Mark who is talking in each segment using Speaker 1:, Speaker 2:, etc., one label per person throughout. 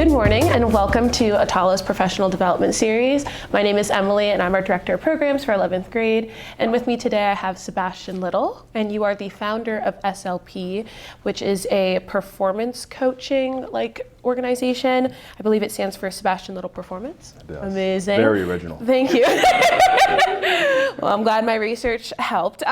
Speaker 1: Good morning and welcome to Attollo's Professional Development Series. My name is Emily and I'm our Director of Programs for 11th grade. And with me today I have Sebastian Little, and you are the founder of SLP, which is a performance coaching organization. I believe it stands for Sebastian Little Performance.
Speaker 2: It does.
Speaker 1: Amazing.
Speaker 2: Very original.
Speaker 1: Thank you. Well, I'm glad my research helped.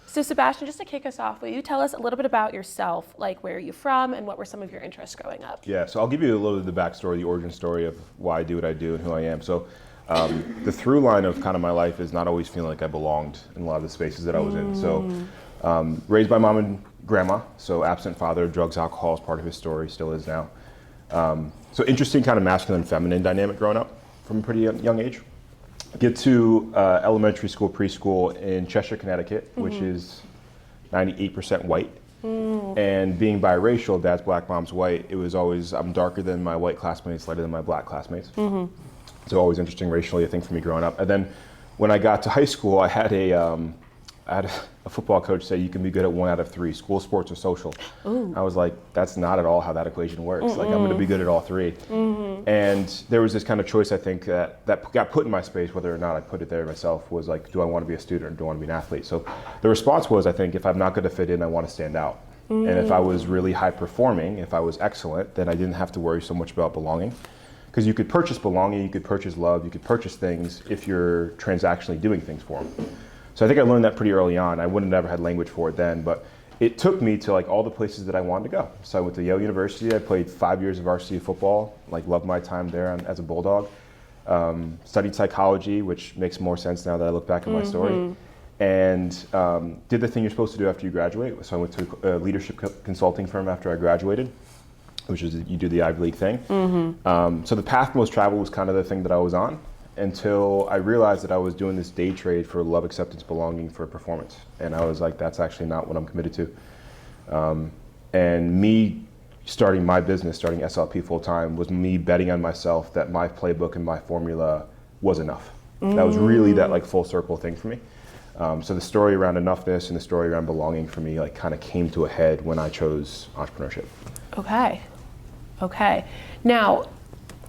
Speaker 1: So Sebastian, just to kick us off, will you tell us a little bit about yourself, like where are you from and what were some of your interests growing up?
Speaker 2: Yeah, so I'll give you a little of the backstory, the origin story of why I do what I do and who I am. So the through line of kind of my life is not always feeling like I belonged in a lot of the spaces that I was in. So raised by mom and grandma, so absent father, drugs, alcohol is part of his story, still is now. So interesting kind of masculine and feminine dynamic growing up from a pretty young age. Get to elementary school, preschool in Cheshire, Connecticut, which is 98% white. And being biracial, dad's black, mom's white, it was always, I'm darker than my white classmates, lighter than my black classmates. So always interesting racially, I think, for me growing up. And then when I got to high school, I had a football coach say you can be good at 1 out of 3, school, sports, or social. I was like, that's not at all how that equation works. Like, I'm gonna be good at all 3. And there was this kind of choice, I think, that got put in my space, whether or not I put it there myself, was like, do I want to be a student or do I want to be an athlete? So the response was, I think, if I'm not gonna fit in, I want to stand out. And if I was really high performing, if I was excellent, then I didn't have to worry so much about belonging. Because you could purchase belonging, you could purchase love, you could purchase things if you're transactionally doing things for them. So I think I learned that pretty early on. I wouldn't have never had language for it then, but it took me to all the places that I wanted to go. So I went to Yale University. I played 5 years of varsity football, loved my time there as a Bulldog. Studied psychology, which makes more sense now that I look back at my story. And did the thing you're supposed to do after you graduate. So I went to a leadership consulting firm after I graduated, which is you do the Ivy League thing. So the path most traveled was kind of the thing that I was on, until I realized that I was doing this day trade for love, acceptance, belonging, for performance. And I was like, that's actually not what I'm committed to. And me starting my business, starting SLP full time, was me betting on myself that my playbook and my formula was enough. That was really that full circle thing for me. So the story around enoughness and the story around belonging for me kind of came to a head when I chose entrepreneurship.
Speaker 1: Okay. Now,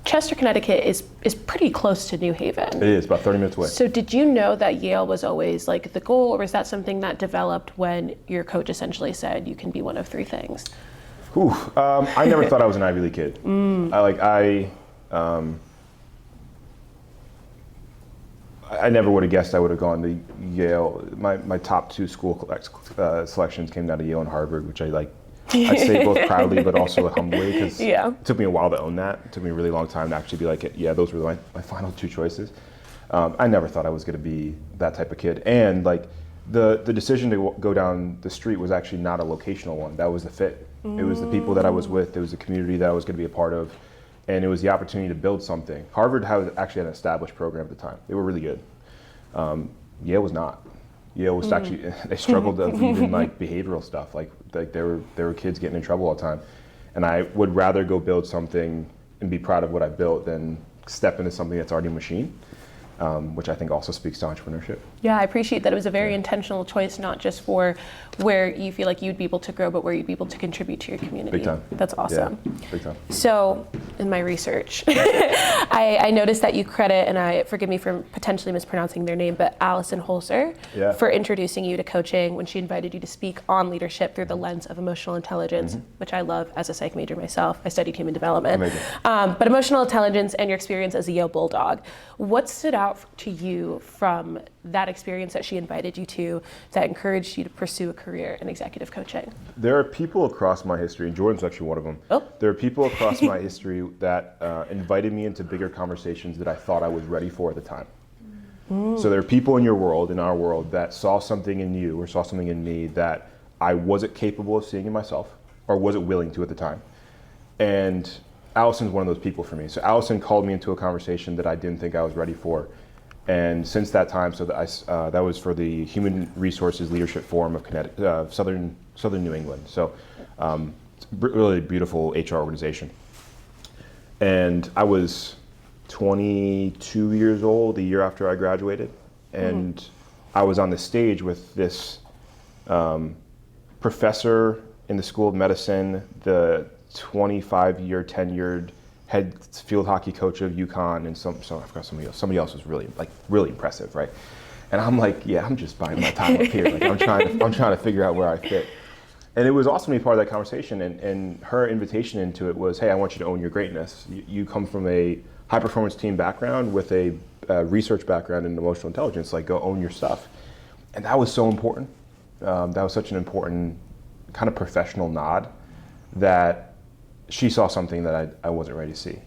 Speaker 1: Chester, Connecticut is pretty close to New Haven.
Speaker 2: It is, about 30 minutes away.
Speaker 1: So did you know that Yale was always the goal, or was that something that developed when your coach essentially said you can be one of 3 things?
Speaker 2: I never thought I was an Ivy League kid. I never would have guessed I would have gone to Yale. My top 2 school selections came down to Yale and Harvard, which I'd say both proudly but also humbly, because it took me a while to own that. It took me a really long time to actually be yeah, those were my final 2 choices. I never thought I was going to be that type of kid. And the decision to go down the street was actually not a locational one. That was the fit. It was the people that I was with. It was the community that I was going to be a part of. And it was the opportunity to build something. Harvard actually had an established program at the time. They were really good. Yale was not. Yale was actually, they struggled with even behavioral stuff. There were kids getting in trouble all the time. And I would rather go build something and be proud of what I built than step into something that's already a machine, which I think also speaks to entrepreneurship.
Speaker 1: Yeah, I appreciate that it was a very intentional choice, not just for where you feel like you'd be able to grow, but where you'd be able to contribute to your community.
Speaker 2: Big time.
Speaker 1: That's awesome.
Speaker 2: Yeah, big time.
Speaker 1: So, in my research, I noticed that you credit, and forgive me for potentially mispronouncing their name, but Allison Holzer for introducing you to coaching when she invited you to speak on leadership through the lens of emotional intelligence, which I love as a psych major myself. I studied human development. But emotional intelligence and your experience as a Yale Bulldog, what stood out to you from that experience that she invited you to that encouraged you to pursue a career in executive coaching?
Speaker 2: There are people across my history, and Jordan's actually one of them. There are people across my history that invited me into bigger conversations that I thought I was ready for at the time. So there are people in your world, in our world, that saw something in you or saw something in me that I wasn't capable of seeing in myself or wasn't willing to at the time. And Allison's one of those people for me. So Allison called me into a conversation that I didn't think I was ready for. And since that time, that was for the Human Resources Leadership Forum of Connecticut, Southern New England. So really beautiful HR organization. And I was 22 years old the year after I graduated. And I was on the stage with this professor in the School of Medicine, the 25-year tenured head field hockey coach of UConn, and I forgot somebody else. Somebody else was really impressive, right? And I'm like, yeah, I'm just buying my time up here. Like I'm trying to figure out where I fit. And it was awesome to be part of that conversation. And her invitation into it was, hey, I want you to own your greatness. You come from a high performance team background with a research background in emotional intelligence. Like, go own your stuff. And that was so important. That was such an important kind of professional nod that she saw something that I wasn't ready to see.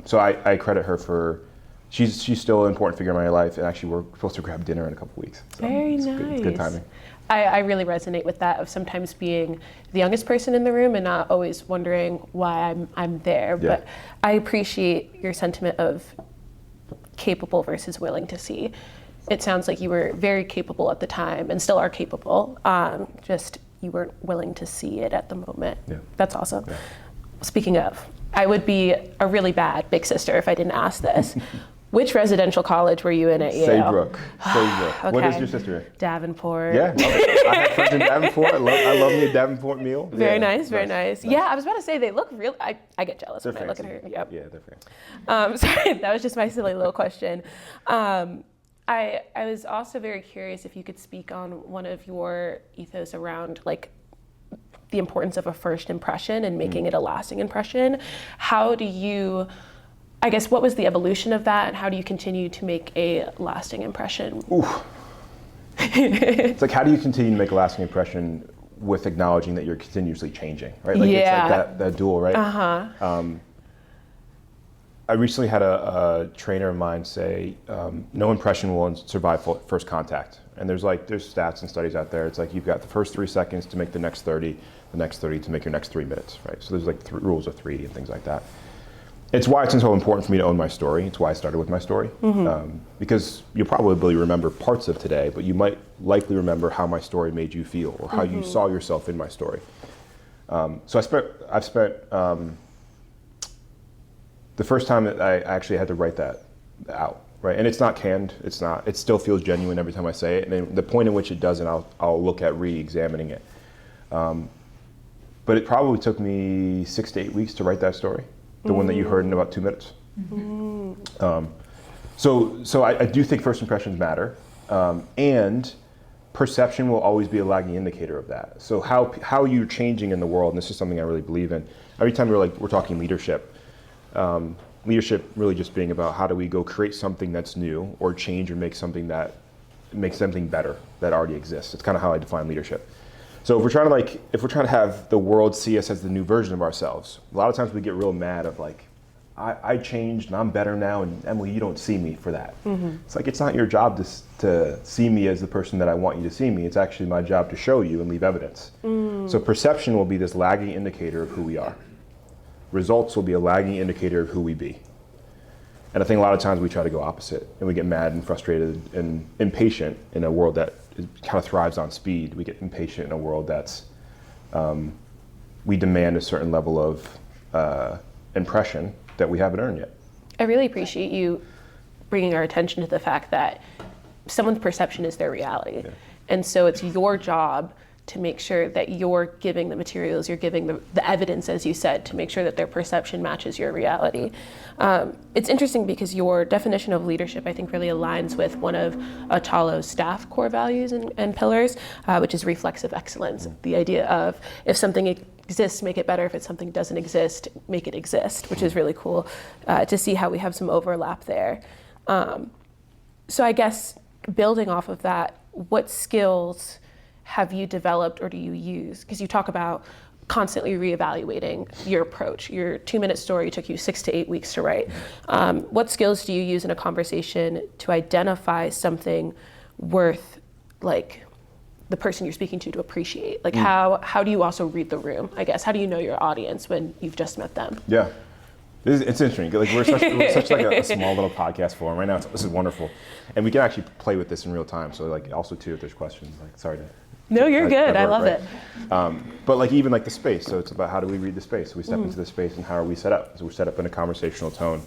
Speaker 2: So I credit her for, she's still an important figure in my life, and actually we're supposed to grab dinner in a couple weeks. So
Speaker 1: Very nice.
Speaker 2: It's good timing.
Speaker 1: I really resonate with that, of sometimes being the youngest person in the room and not always wondering why I'm there. Yeah. But I appreciate your sentiment of capable versus willing to see. It sounds like you were very capable at the time and still are capable, just you weren't willing to see it at the moment. Yeah. That's awesome. Yeah. Speaking of, I would be a really bad big sister if I didn't ask this. Which residential college were you in at Yale?
Speaker 2: Saybrook.
Speaker 1: Okay.
Speaker 2: What is your sister?
Speaker 1: Davenport.
Speaker 2: Yeah, I have friends in Davenport. I love me a Davenport meal.
Speaker 1: Very nice. Yeah, I was about to say they look real. I get jealous when I look at her. Yep.
Speaker 2: Yeah, they're fancy.
Speaker 1: Sorry, that was just my silly little question. I was also very curious if you could speak on one of your ethos around like the importance of a first impression and making it a lasting impression. How do you, I guess, what was the evolution of that, and how do you continue to make a lasting impression?
Speaker 2: Ooh. It's like, how do you continue to make a lasting impression with acknowledging that you're continuously changing, right? Like,
Speaker 1: yeah.
Speaker 2: It's like that dual, right?
Speaker 1: Uh-huh.
Speaker 2: I recently had a trainer of mine say, no impression will survive first contact. And there's stats and studies out there. It's like, you've got the first 3 seconds to make the next 30, the next 30 to make your next 3 minutes, right? So there's like rules of 3 and things like that. It's why it's so important for me to own my story. It's why I started with my story. Mm-hmm. Because you'll probably remember parts of today, but you might likely remember how my story made you feel or how you saw yourself in my story. So I've spent the first time that I actually had to write that out, right? And it's not canned, it still feels genuine every time I say it. And then the point in which it doesn't, I'll look at re-examining it. But it probably took me 6 to 8 weeks to write that story, the one that you heard in about 2 minutes. Mm-hmm. So I do think first impressions matter, and perception will always be a lagging indicator of that. So how you're changing in the world, and this is something I really believe in. Every time we're talking leadership, leadership really just being about how do we go create something that's new or change or make something better that already exists. It's kind of how I define leadership. So if we're trying to have the world see us as the new version of ourselves, a lot of times we get real mad of like, I changed and I'm better now, and Emily, you don't see me for that. Mm-hmm. It's like, it's not your job to see me as the person that I want you to see me. It's actually my job to show you and leave evidence. So perception will be this lagging indicator of who we are. Results will be a lagging indicator of who we be. And I think a lot of times we try to go opposite, and we get mad and frustrated and impatient in a world that kind of thrives on speed. We get impatient in a world that's, we demand a certain level of impression that we haven't earned yet.
Speaker 1: I really appreciate you bringing our attention to the fact that someone's perception is their reality. Yeah. And so it's your job to make sure that you're giving the materials, you're giving the evidence, as you said, to make sure that their perception matches your reality. It's interesting because your definition of leadership, I think, really aligns with one of Attollo's staff core values and pillars, which is reflexive excellence. The idea of, if something exists, make it better. If it's something doesn't exist, make it exist, which is really cool to see how we have some overlap there. So I guess building off of that, what skills have you developed or do you use? Because you talk about constantly reevaluating your approach. Your 2-minute story took you 6 to 8 weeks to write. What skills do you use in a conversation to identify something worth, like, the person you're speaking to appreciate? Like, how do you also read the room, I guess? How do you know your audience when you've just met them?
Speaker 2: Yeah. It's interesting. Like, we're such like a small little podcast forum right now. This is wonderful, and we can actually play with this in real time. So, like, also too, if there's questions, like, sorry to.
Speaker 1: No, you're good. I love it.
Speaker 2: But like, even like the space. So it's about how do we read the space? So we step into the space, and how are we set up? So we're set up in a conversational tone.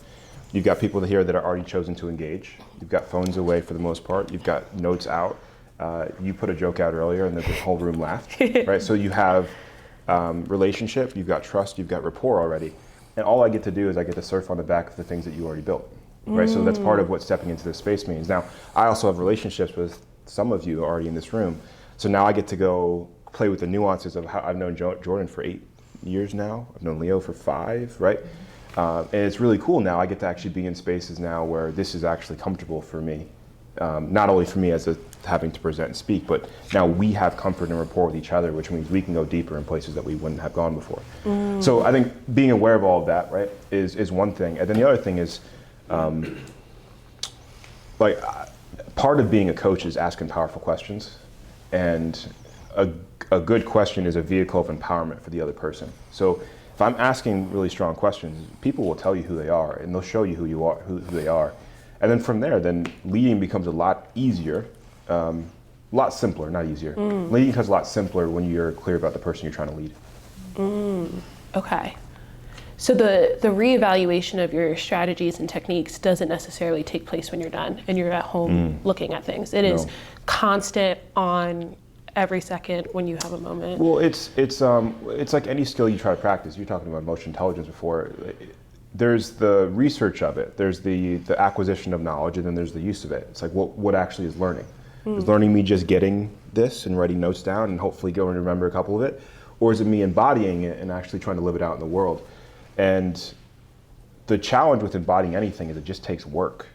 Speaker 2: You've got people here that are already chosen to engage. You've got phones away for the most part. You've got notes out. You put a joke out earlier, and the whole room laughed. Right. So you have relationship. You've got trust. You've got rapport already. And all I get to do is I get to surf on the back of the things that you already built, right? So that's part of what stepping into this space means. Now, I also have relationships with some of you already in this room. So now I get to go play with the nuances of how I've known Jordan for 8 years now. I've known Leo for 5, right? And it's really cool now. I get to actually be in spaces now where this is actually comfortable for me. Not only for me as having to present and speak, but now we have comfort and rapport with each other, which means we can go deeper in places that we wouldn't have gone before. So I think being aware of all of that, right, is one thing. And then the other thing is, part of being a coach is asking powerful questions. And a good question is a vehicle of empowerment for the other person. So if I'm asking really strong questions, people will tell you who they are, and they'll show you who you are, who they are. And then from there, then leading becomes a lot easier, a lot simpler, not easier. Leading becomes a lot simpler when you're clear about the person you're trying to lead.
Speaker 1: Okay. So the reevaluation of your strategies and techniques doesn't necessarily take place when you're done and you're at home looking at things. It is constant, on every second when you have a moment.
Speaker 2: Well, it's like any skill you try to practice. You're talking about emotional intelligence before. There's the research of it, there's the acquisition of knowledge, and then there's the use of it. It's like, what actually is learning? Is learning me just getting this and writing notes down and hopefully going to remember a couple of it? Or is it me embodying it and actually trying to live it out in the world? And the challenge with embodying anything is it just takes work.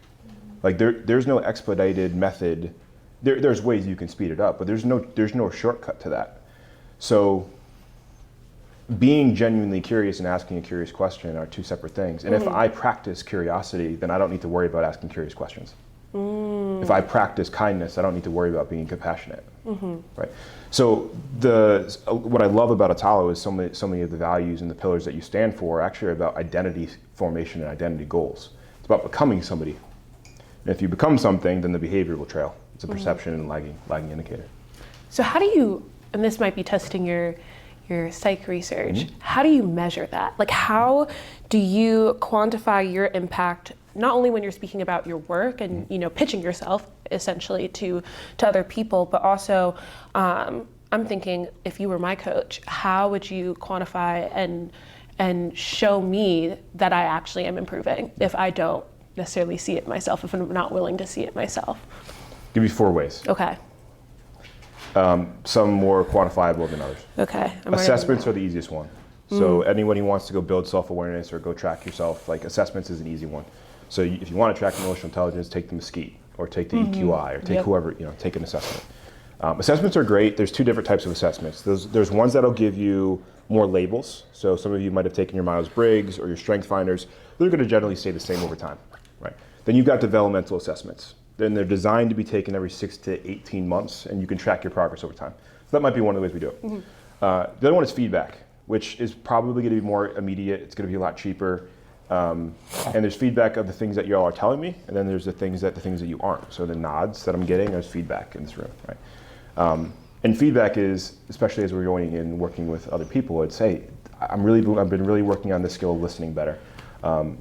Speaker 2: Like there's no expedited method. There's ways you can speed it up, but there's no shortcut to that. So being genuinely curious and asking a curious question are two separate things. And if I practice curiosity, then I don't need to worry about asking curious questions. If I practice kindness, I don't need to worry about being compassionate, right? So what I love about Attollo is so many of the values and the pillars that you stand for actually are about identity formation and identity goals. It's about becoming somebody. And if you become something, then the behavior will trail. It's a perception and lagging indicator.
Speaker 1: So how do you, and this might be testing your psych research, how do you measure that? Like, how do you quantify your impact, not only when you're speaking about your work and pitching yourself essentially to other people, but also I'm thinking, if you were my coach, how would you quantify and show me that I actually am improving if I don't necessarily see it myself, if I'm not willing to see it myself?
Speaker 2: Give you 4 ways.
Speaker 1: Okay.
Speaker 2: Some more quantifiable than others.
Speaker 1: Okay.
Speaker 2: Assessments are the easiest one. So anyone who wants to go build self-awareness or go track yourself, like assessments is an easy one. So if you want to track emotional intelligence, take the Mesquite or take the EQI or take whoever, take an assessment. Assessments are great. There's 2 different types of assessments. There's ones that'll give you more labels. So some of you might have taken your Myers-Briggs or your Strength Finders. They're going to generally stay the same over time, right? Then you've got developmental assessments. Then they're designed to be taken every 6 to 18 months, and you can track your progress over time. So that might be one of the ways we do it. The other one is feedback, which is probably going to be more immediate. It's going to be a lot cheaper. And there's feedback of the things that you all are telling me, and then there's the things that you aren't. So the nods that I'm getting, there's feedback in this room, right? And feedback is, especially as we're going and working with other people, it's, hey, I've been really working on this skill of listening better.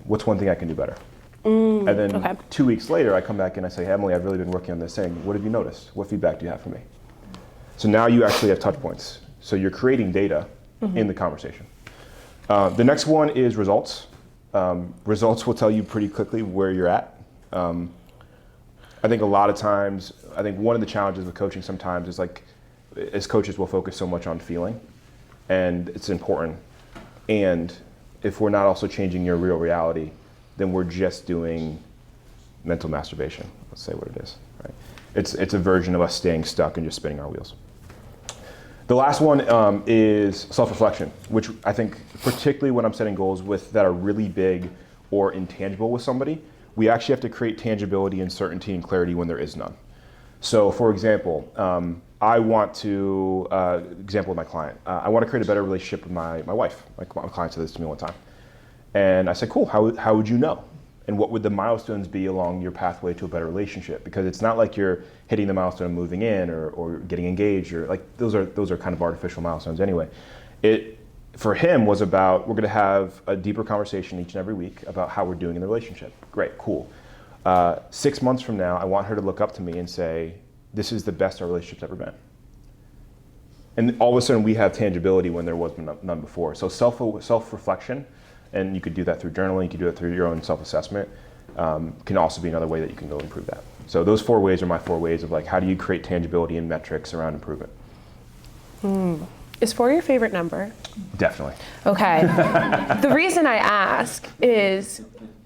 Speaker 2: What's one thing I can do better? And then 2 weeks later, I come back and I say, hey, Emily, I've really been working on this thing. What have you noticed? What feedback do you have for me? So now you actually have touch points. So you're creating data in the conversation. The next one is results. Results will tell you pretty quickly where you're at. I think a lot of times, one of the challenges with coaching sometimes is like, as coaches, we'll focus so much on feeling, and it's important. And if we're not also changing your real reality, then we're just doing mental masturbation. Let's say what it is, right? It's a version of us staying stuck and just spinning our wheels. The last one is self-reflection, which I think, particularly when I'm setting goals that are really big or intangible with somebody, we actually have to create tangibility and certainty and clarity when there is none. So, for example, I want to, example with my client, I want to create a better relationship with my wife. My client said this to me one time. And I said, cool, how would you know? And what would the milestones be along your pathway to a better relationship? Because it's not like you're hitting the milestone of moving in or getting engaged, or like those are kind of artificial milestones anyway. It, for him, was about, we're gonna have a deeper conversation each and every week about how we're doing in the relationship. Great, cool. 6 months from now, I want her to look up to me and say, this is the best our relationship's ever been. And all of a sudden we have tangibility when there was none before. So self-reflection And you could do that through journaling, you could do it through your own self-assessment. Can also be another way that you can go improve that. So those 4 ways are my 4 ways of like, how do you create tangibility and metrics around improvement?
Speaker 1: Is 4 your favorite number?
Speaker 2: Definitely.
Speaker 1: Okay. The reason I ask is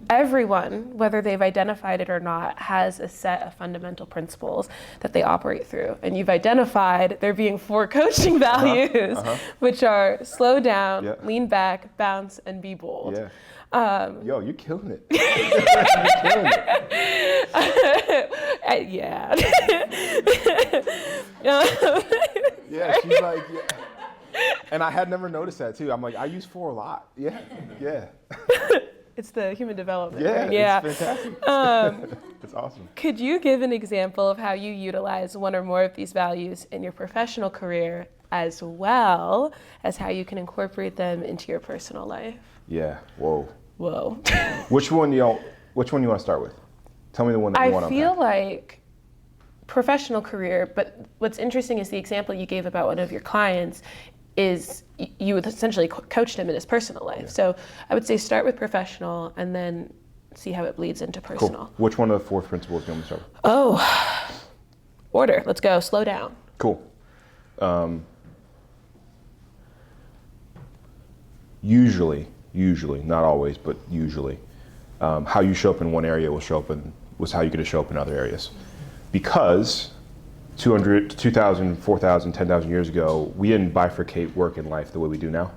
Speaker 1: everyone, whether they've identified it or not, has a set of fundamental principles that they operate through. And you've identified there being 4 coaching values, which are slow down, lean back, bounce, and be bold.
Speaker 2: Yeah. Yo, you're killing it. You're killing it.
Speaker 1: Yeah.
Speaker 2: Yeah, she's like, yeah. And I had never noticed that too. I'm like, I use 4 a lot. Yeah, yeah.
Speaker 1: It's the human development.
Speaker 2: Yeah,
Speaker 1: right? Yeah.
Speaker 2: It's fantastic. It's awesome.
Speaker 1: Could you give an example of how you utilize one or more of these values in your professional career, as well as how you can incorporate them into your personal life?
Speaker 2: Yeah. Whoa.
Speaker 1: Which one
Speaker 2: you want to start with? Tell me the one that you want to
Speaker 1: I feel like professional career, but what's interesting is the example you gave about one of your clients is you would essentially coached him in his personal life. Yeah. So I would say start with professional and then see how it bleeds into personal.
Speaker 2: Cool. Which one of the 4 principles do you want to start with?
Speaker 1: Oh, order. Let's go. Slow down.
Speaker 2: Cool. Usually, not always, but usually, how you show up in one area was how you're going to show up in other areas. Because 200, 2,000, 4,000, 10,000 years ago, we didn't bifurcate work and life the way we do now.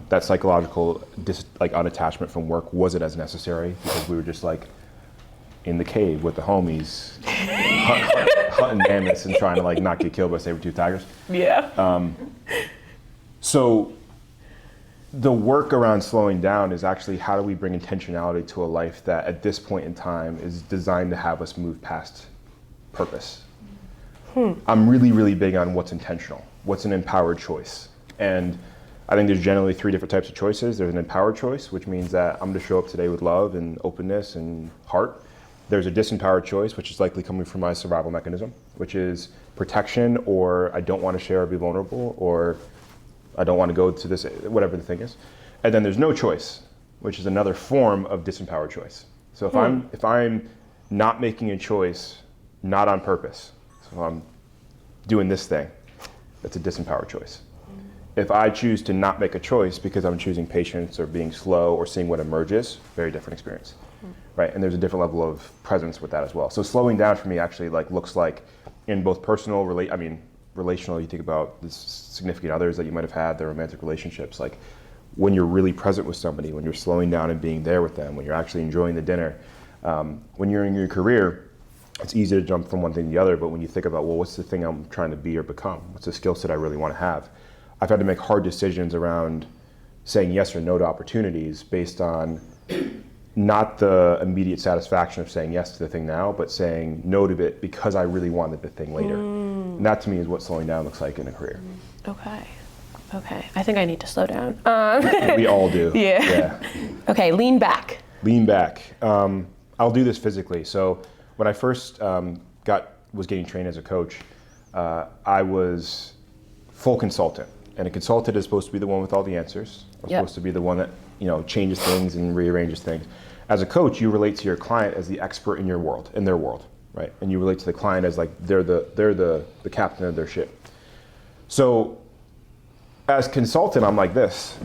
Speaker 2: That psychological unattachment from work wasn't as necessary because we were just like in the cave with the homies, hunting mammoths and trying to like not get killed by saber-toothed tigers.
Speaker 1: Yeah.
Speaker 2: So the work around slowing down is actually how do we bring intentionality to a life that at this point in time is designed to have us move past purpose. I'm really, really big on what's intentional, what's an empowered choice. And I think there's generally 3 different types of choices. There's an empowered choice, which means that I'm gonna show up today with love and openness and heart. There's a disempowered choice, which is likely coming from my survival mechanism, which is protection, or I don't wanna share or be vulnerable, or I don't wanna go to this, whatever the thing is. And then there's no choice, which is another form of disempowered choice. So if I'm not making a choice, not on purpose, so I'm doing this thing, that's a disempowered choice. If I choose to not make a choice because I'm choosing patience or being slow or seeing what emerges, very different experience, right? And there's a different level of presence with that as well. So slowing down for me actually looks like in both personal, relational, you think about the significant others that you might have had, their romantic relationships, like when you're really present with somebody, when you're slowing down and being there with them, when you're actually enjoying the dinner, when you're in your career, it's easy to jump from one thing to the other, but when you think about, well, what's the thing I'm trying to be or become? What's the skill set I really want to have? I've had to make hard decisions around saying yes or no to opportunities based on not the immediate satisfaction of saying yes to the thing now, but saying no to it because I really wanted the thing later. And that to me is what slowing down looks like in a career.
Speaker 1: Okay. I think I need to slow down.
Speaker 2: We all do. Yeah.
Speaker 1: Okay, lean back.
Speaker 2: Lean back. I'll do this physically. So when I first was getting trained as a coach, I was full consultant. And a consultant is supposed to be the one with all the answers. I'm supposed to be the one that changes things and rearranges things. As a coach, you relate to your client as the expert in your world, in their world, right? And you relate to the client as like they're the captain of their ship. So as consultant, I'm like this.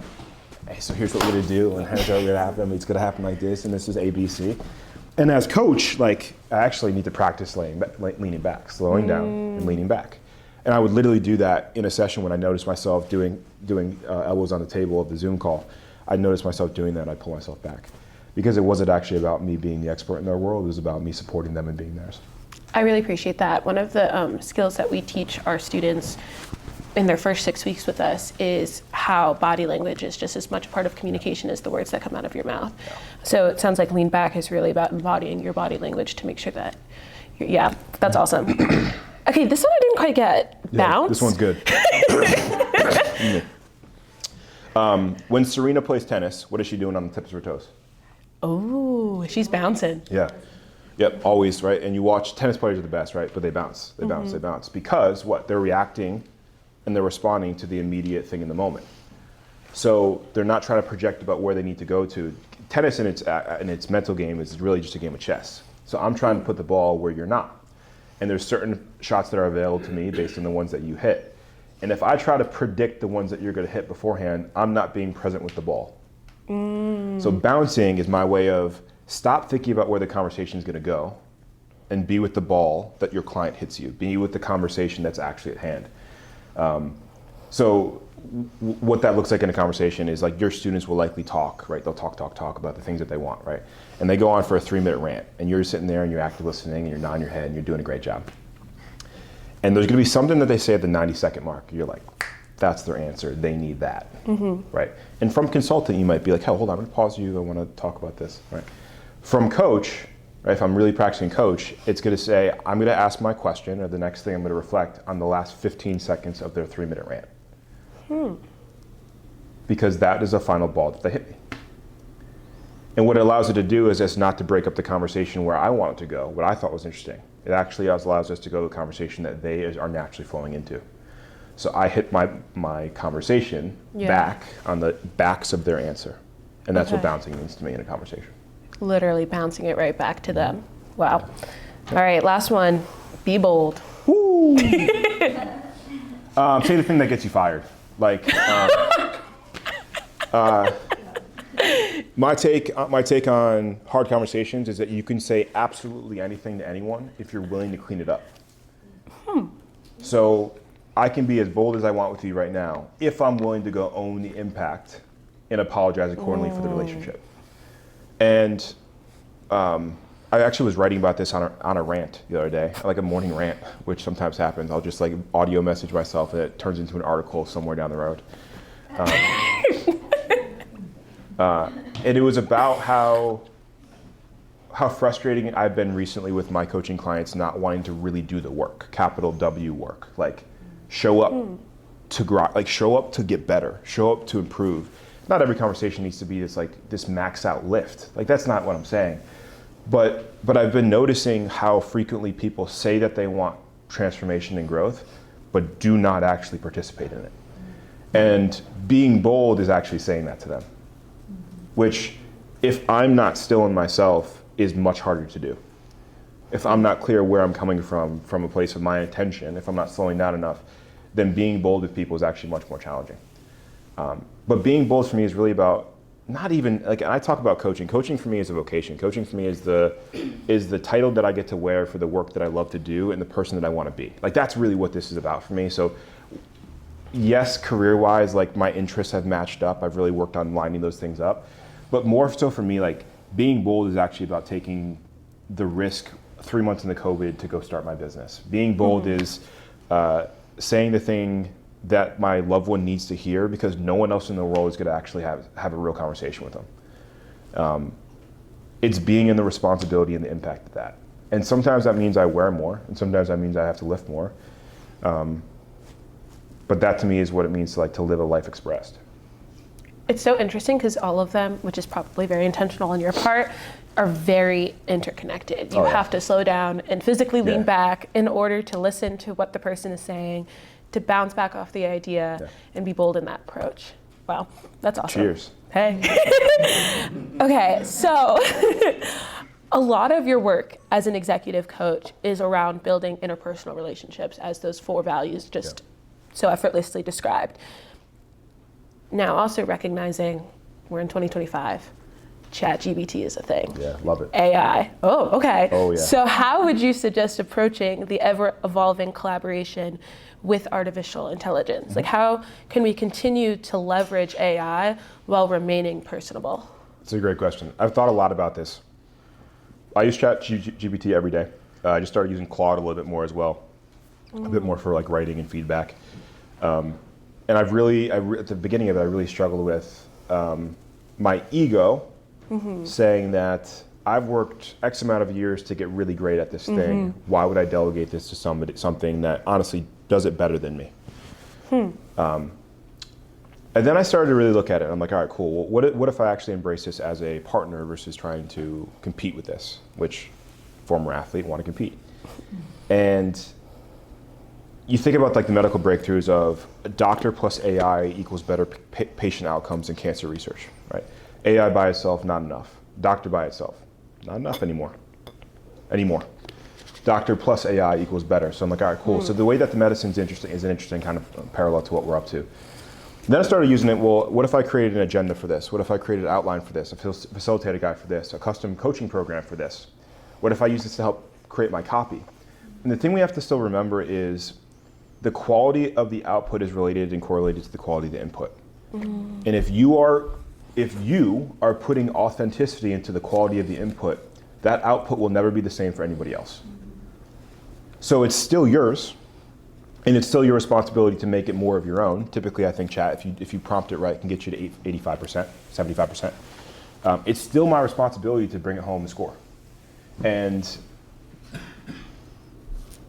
Speaker 2: Hey, so here's what we're gonna do, and here's what we're gonna happen. It's gonna happen like this, and this is ABC. And as coach, like I actually need to practice leaning back, slowing down, and leaning back. And I would literally do that in a session when I noticed myself doing elbows on the table of the Zoom call. I noticed myself doing that, and I'd pull myself back. Because it wasn't actually about me being the expert in their world, it was about me supporting them and being theirs.
Speaker 1: I really appreciate that. One of the skills that we teach our students in their first 6 weeks with us is how body language is just as much part of communication as the words that come out of your mouth. Yeah. So it sounds like lean back is really about embodying your body language to make sure that, that's awesome. Okay, this one I didn't quite get. Bounce?
Speaker 2: This one's good. When Serena plays tennis, what is she doing on the tips of her toes?
Speaker 1: Oh, she's bouncing.
Speaker 2: Yeah. Yep, always, right? And you watch, tennis players are the best, right? But they bounce, they bounce. Because what? They're reacting and they're responding to the immediate thing in the moment. So they're not trying to project about where they need to go to. Tennis in its mental game is really just a game of chess. So I'm trying to put the ball where you're not. And there's certain shots that are available to me based on the ones that you hit. And if I try to predict the ones that you're going to hit beforehand, I'm not being present with the ball. So bouncing is my way of stop thinking about where the conversation is going to go and be with the ball that your client hits you. Be with the conversation that's actually at hand. So what that looks like in a conversation is like your students will likely talk, right? They'll talk about the things that they want, right? And they go on for a 3-minute rant, and you're sitting there and you're active listening and you're nodding your head and you're doing a great job. And there's going to be something that they say at the 90-second mark. You're like, that's their answer. They need that, right? And from consultant, you might be like, hey, hold on, I'm going to pause you. I want to talk about this, right? From coach, right? If I'm really practicing coach, it's going to say, I'm going to ask my question, or the next thing I'm going to reflect on the last 15 seconds of their 3-minute rant. Because that is the final ball that they hit me. And what it allows it to do is just not to break up the conversation where I want it to go, what I thought was interesting. It actually allows us to go to a conversation that they are naturally flowing into. So I hit my conversation back on the backs of their answer. And that's what bouncing means to me in a conversation.
Speaker 1: Literally bouncing it right back to them. Wow. All right, last one. Be bold.
Speaker 2: Woo! Say the thing that gets you fired. Like, my take on hard conversations is that you can say absolutely anything to anyone if you're willing to clean it up. So I can be as bold as I want with you right now if I'm willing to go own the impact and apologize accordingly for the relationship. And I actually was writing about this on a rant the other day, like a morning rant, which sometimes happens. I'll just like audio message myself and it turns into an article somewhere down the road. And it was about how frustrating I've been recently with my coaching clients not wanting to really do the work, capital W work, like show up to grow, like show up to get better, show up to improve. Not every conversation needs to be this max out lift. Like that's not what I'm saying. But I've been noticing how frequently people say that they want transformation and growth, but do not actually participate in it. And being bold is actually saying that to them, which if I'm not still in myself is much harder to do. If I'm not clear where I'm coming from a place of my intention, if I'm not slowing down enough, then being bold with people is actually much more challenging. But being bold for me is really about not even, like I talk about coaching. Coaching for me is a vocation. Coaching for me is the title that I get to wear for the work that I love to do and the person that I want to be. Like that's really what this is about for me. So yes, career-wise, like my interests have matched up. I've really worked on lining those things up. But more so for me, like being bold is actually about taking the risk 3 months into COVID to go start my business. Being bold is saying the thing that my loved one needs to hear because no one else in the world is going to actually have a real conversation with them. It's being in the responsibility and the impact of that. And sometimes that means I wear more, and sometimes that means I have to lift more. But that to me is what it means to live a life expressed.
Speaker 1: It's so interesting because all of them, which is probably very intentional on your part, are very interconnected. You have to slow down and physically lean back in order to listen to what the person is saying, to bounce back off the idea and be bold in that approach. Wow, that's awesome.
Speaker 2: Cheers.
Speaker 1: Hey. Okay, so a lot of your work as an executive coach is around building interpersonal relationships as those 4 values just so effortlessly described. Now also recognizing we're in 2025, ChatGPT is a thing.
Speaker 2: Yeah, love it.
Speaker 1: AI. Oh, okay.
Speaker 2: Oh, yeah.
Speaker 1: So how would you suggest approaching the ever-evolving collaboration with artificial intelligence? Like how can we continue to leverage AI while remaining personable?
Speaker 2: It's a great question. I've thought a lot about this. I use ChatGPT every day. I just started using Claude a little bit more as well. A bit more for like writing and feedback. And I've really, at the beginning of it, I really struggled with my ego saying that I've worked X amount of years to get really great at this thing. Why would I delegate this to something that honestly does it better than me? And then I started to really look at it. I'm like, all right, cool. Well, what if I actually embrace this as a partner versus trying to compete with this, which former athlete want to compete. And you think about like the medical breakthroughs of a doctor plus AI equals better patient outcomes in cancer research, right? AI by itself, not enough. Doctor by itself, not enough anymore. Doctor plus AI equals better. So I'm like, all right, cool. So the way that the medicine's interesting is an interesting kind of parallel to what we're up to. Then I started using it, well, what if I created an agenda for this? What if I created an outline for this, a facilitator guide for this, a custom coaching program for this? What if I use this to help create my copy? And the thing we have to still remember is the quality of the output is related and correlated to the quality of the input. And if you are putting authenticity into the quality of the input, that output will never be the same for anybody else. So it's still yours, and it's still your responsibility to make it more of your own. Typically, I think chat, if you prompt it right, can get you to 85%, 75%. It's still my responsibility to bring it home and score. And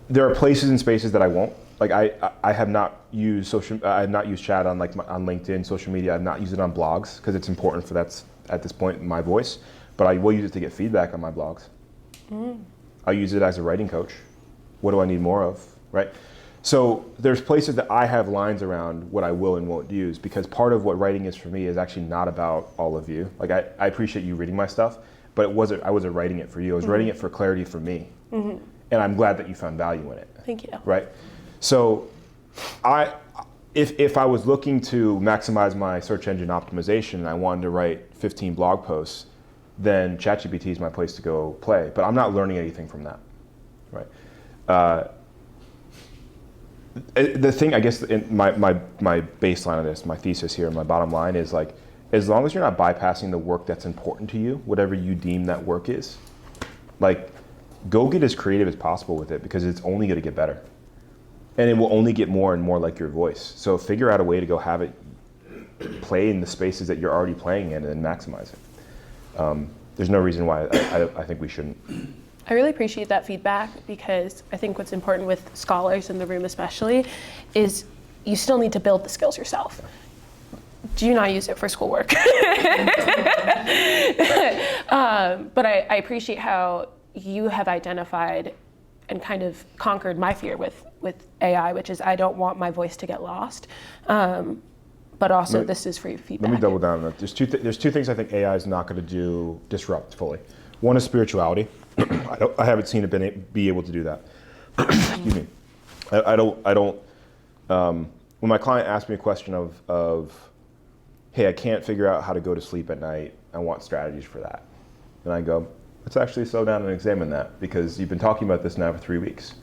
Speaker 2: there are places and spaces that I won't. Like I have not used chat on on LinkedIn, social media. I've not used it on blogs because it's important for that's at this point my voice. But I will use it to get feedback on my blogs. I'll use it as a writing coach. What do I need more of, right? So there's places that I have lines around what I will and won't use, because part of what writing is for me is actually not about all of you. Like I appreciate you reading my stuff, but I wasn't writing it for you. I was writing it for clarity for me. And I'm glad that you found value in it.
Speaker 1: Thank you.
Speaker 2: Right? So if I was looking to maximize my search engine optimization and I wanted to write 15 blog posts, then ChatGPT is my place to go play. But I'm not learning anything from that, right? The thing, I guess, my baseline of this, my thesis here, my bottom line is like, as long as you're not bypassing the work that's important to you, whatever you deem that work is, like, go get as creative as possible with it, because it's only going to get better. And it will only get more and more like your voice. So figure out a way to go have it play in the spaces that you're already playing in and then maximize it. There's no reason why I think we shouldn't.
Speaker 1: I really appreciate that feedback, because I think what's important with scholars in the room especially is you still need to build the skills yourself. Do not use it for schoolwork. But I appreciate how you have identified and kind of conquered my fear with AI, which is I don't want my voice to get lost. But also this is for your feedback.
Speaker 2: Let me double down on that. There's two things I think AI is not going to disrupt fully. One is spirituality. I haven't seen it be able to do that. Excuse me. I don't. When my client asks me a question of, hey, I can't figure out how to go to sleep at night, I want strategies for that. And I go, let's actually slow down and examine that, because you've been talking about this now for 3 weeks.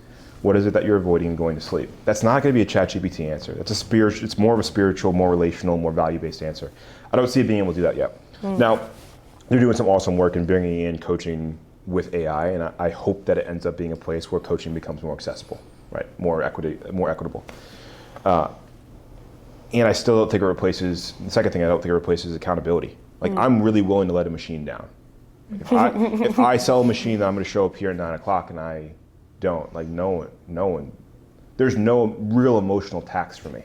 Speaker 2: What is it that you're avoiding going to sleep? That's not going to be a ChatGPT answer. It's more of a spiritual, more relational, more value-based answer. I don't see it being able to do that yet. Now, they're doing some awesome work in bringing in coaching with AI, and I hope that it ends up being a place where coaching becomes more accessible, right? More equitable. And I still don't think it replaces, the second thing I don't think it replaces accountability. Like, I'm really willing to let a machine down. If I sell a machine that I'm going to show up here at 9 o'clock and I don't, like, no one, there's no real emotional tax for me.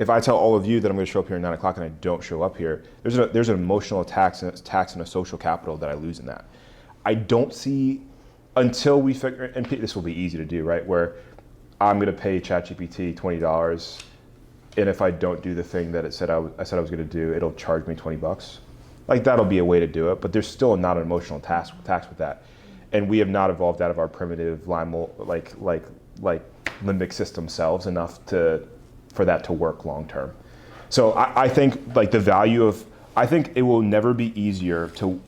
Speaker 2: If I tell all of you that I'm going to show up here at 9 o'clock and I don't show up here, there's an emotional tax and a social capital that I lose in that. I don't see, until we figure, and this will be easy to do, right? Where I'm going to pay ChatGPT $20, and if I don't do the thing that I said I was going to do, it'll charge me $20. Like, that'll be a way to do it, but there's still not an emotional tax with that. And we have not evolved out of our primitive limbic system selves enough for that to work long term. So I think, like, the value of, I think it will never be easier to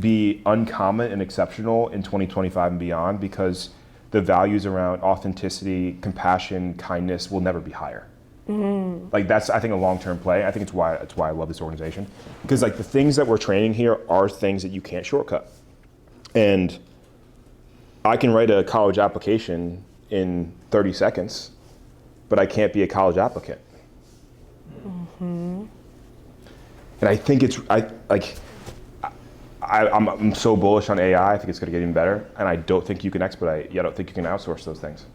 Speaker 2: be uncommon and exceptional in 2025 and beyond, because the values around authenticity, compassion, kindness will never be higher. Like, that's, I think, a long-term play. I think it's why I love this organization, because, like, the things that we're training here are things that you can't shortcut. And I can write a college application in 30 seconds, but I can't be a college applicant. And I think I'm so bullish on AI. I think it's going to get even better, and I don't think you can expedite. I don't think you can outsource those things.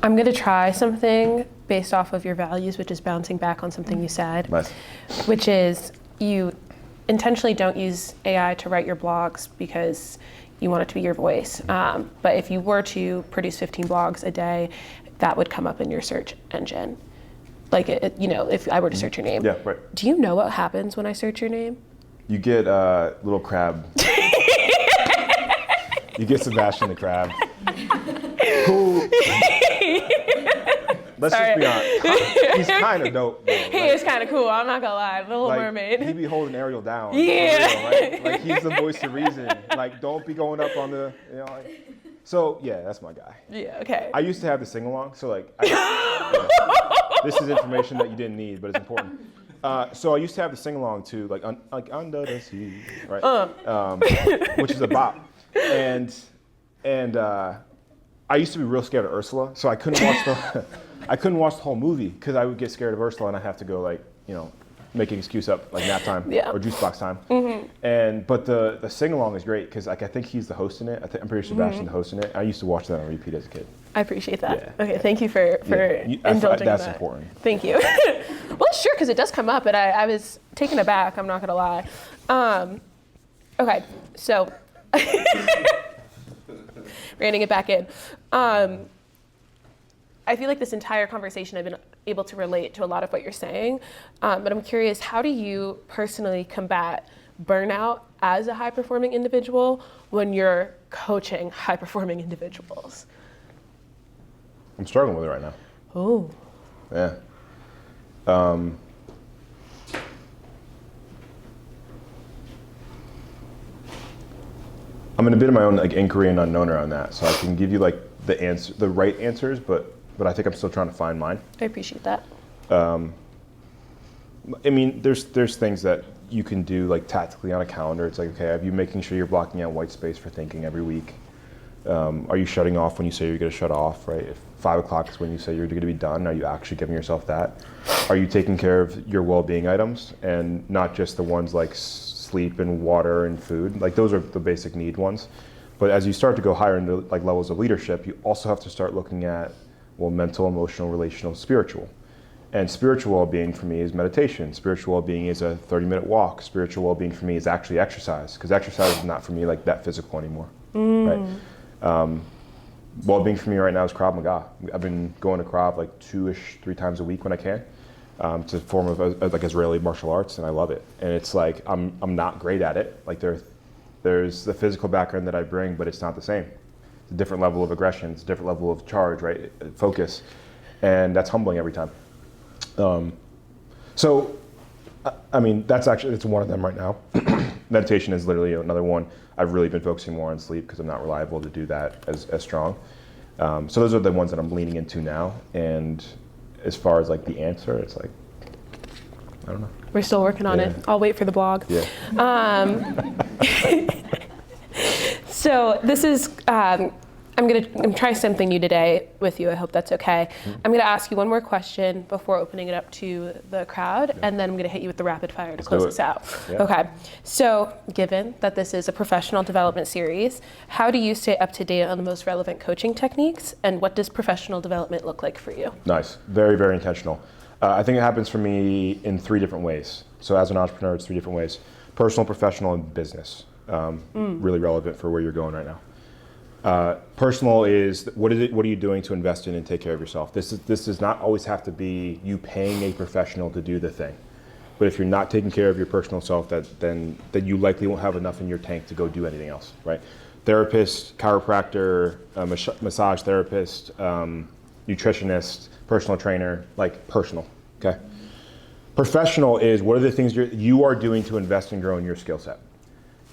Speaker 1: I'm going to try something based off of your values, which is bouncing back on something you said, which is you intentionally don't use AI to write your blogs because you want it to be your voice. But if you were to produce 15 blogs a day, that would come up in your search engine. Like, if I were to search your name.
Speaker 2: Yeah, right.
Speaker 1: Do you know what happens when I search your name?
Speaker 2: You get little crab. You get Sebastian the crab. Who? Let's just be honest. He's kind of dope, though.
Speaker 1: He is kind of cool. I'm not gonna lie. The Little Mermaid.
Speaker 2: He be holding Ariel down.
Speaker 1: Yeah.
Speaker 2: Real, right? Like, he's the voice of reason. Like, don't be going up on the, So yeah, that's my guy.
Speaker 1: Yeah. Okay.
Speaker 2: I used to have the sing along, so like, this is information that you didn't need, but it's important. So I used to have the sing along to like Under the Sea, right? Which is a bop, and I used to be real scared of Ursula, so I couldn't watch the whole movie because I would get scared of Ursula and I'd have to go make an excuse up like nap time or juice box time. But the sing along is great because like I think he's the host in it. I'm pretty sure Sebastian's the host in it. I used to watch that on repeat as a kid.
Speaker 1: I appreciate that.
Speaker 2: Yeah.
Speaker 1: Okay, thank you for indulging
Speaker 2: That's
Speaker 1: that.
Speaker 2: important.
Speaker 1: Thank you. Well, sure, because it does come up, but I was taken aback. I'm not gonna lie. Okay, so reining it back in. I feel like this entire conversation I've been able to relate to a lot of what you're saying, but I'm curious, how do you personally combat burnout as a high-performing individual when you're coaching high-performing individuals?
Speaker 2: I'm struggling with it right now.
Speaker 1: Oh.
Speaker 2: Yeah. I'm in a bit of my own like inquiry and unknown around that, so I can give you like the right answers, but I think I'm still trying to find mine.
Speaker 1: I appreciate that.
Speaker 2: I mean, there's things that you can do like tactically on a calendar. It's like, okay, are you making sure you're blocking out white space for thinking every week? Are you shutting off when you say you're going to shut off, right? If 5 o'clock is when you say you're going to be done, are you actually giving yourself that? Are you taking care of your well-being items and not just the ones like sleep and water and food? Like those are the basic need ones. But as you start to go higher into like levels of leadership, you also have to start looking at, well, mental, emotional, relational, spiritual. And spiritual well-being for me is meditation. Spiritual well-being is a 30-minute walk. Spiritual well-being for me is actually exercise, because exercise is not for me like that physical anymore, right? Well-being for me right now is Krav Maga. I've been going to Krav like 3 times a week when I can. It's a form of like Israeli martial arts, and I love it. And it's like I'm not great at it. Like there's the physical background that I bring, but it's not the same. It's a different level of aggression. It's a different level of charge, right? Focus, and that's humbling every time. So, I mean, it's one of them right now. Meditation is literally another one. I've really been focusing more on sleep because I'm not reliable to do that as strong. So those are the ones that I'm leaning into now. And as far as like the answer, it's like, I don't know.
Speaker 1: We're still working on it. I'll wait for the blog.
Speaker 2: Yeah.
Speaker 1: So this is, I'm gonna try something new today with you. I hope that's okay. I'm gonna ask you one more question before opening it up to the crowd, and then I'm gonna hit you with the rapid fire to close this out.
Speaker 2: Yeah.
Speaker 1: Okay. So, given that this is a professional development series, how do you stay up to date on the most relevant coaching techniques, and what does professional development look like for you?
Speaker 2: Nice. Very, very intentional. I think it happens for me in 3 different ways. So as an entrepreneur, it's 3 different ways: personal, professional, and business. Really relevant for where you're going right now. Personal is what are you doing to invest in and take care of yourself? This does not always have to be you paying a professional to do the thing. But if you're not taking care of your personal self, then you likely won't have enough in your tank to go do anything else, right? Therapist, chiropractor, massage therapist, nutritionist, personal trainer, like personal, okay? Professional is what are the things you are doing to invest and grow in your skill set.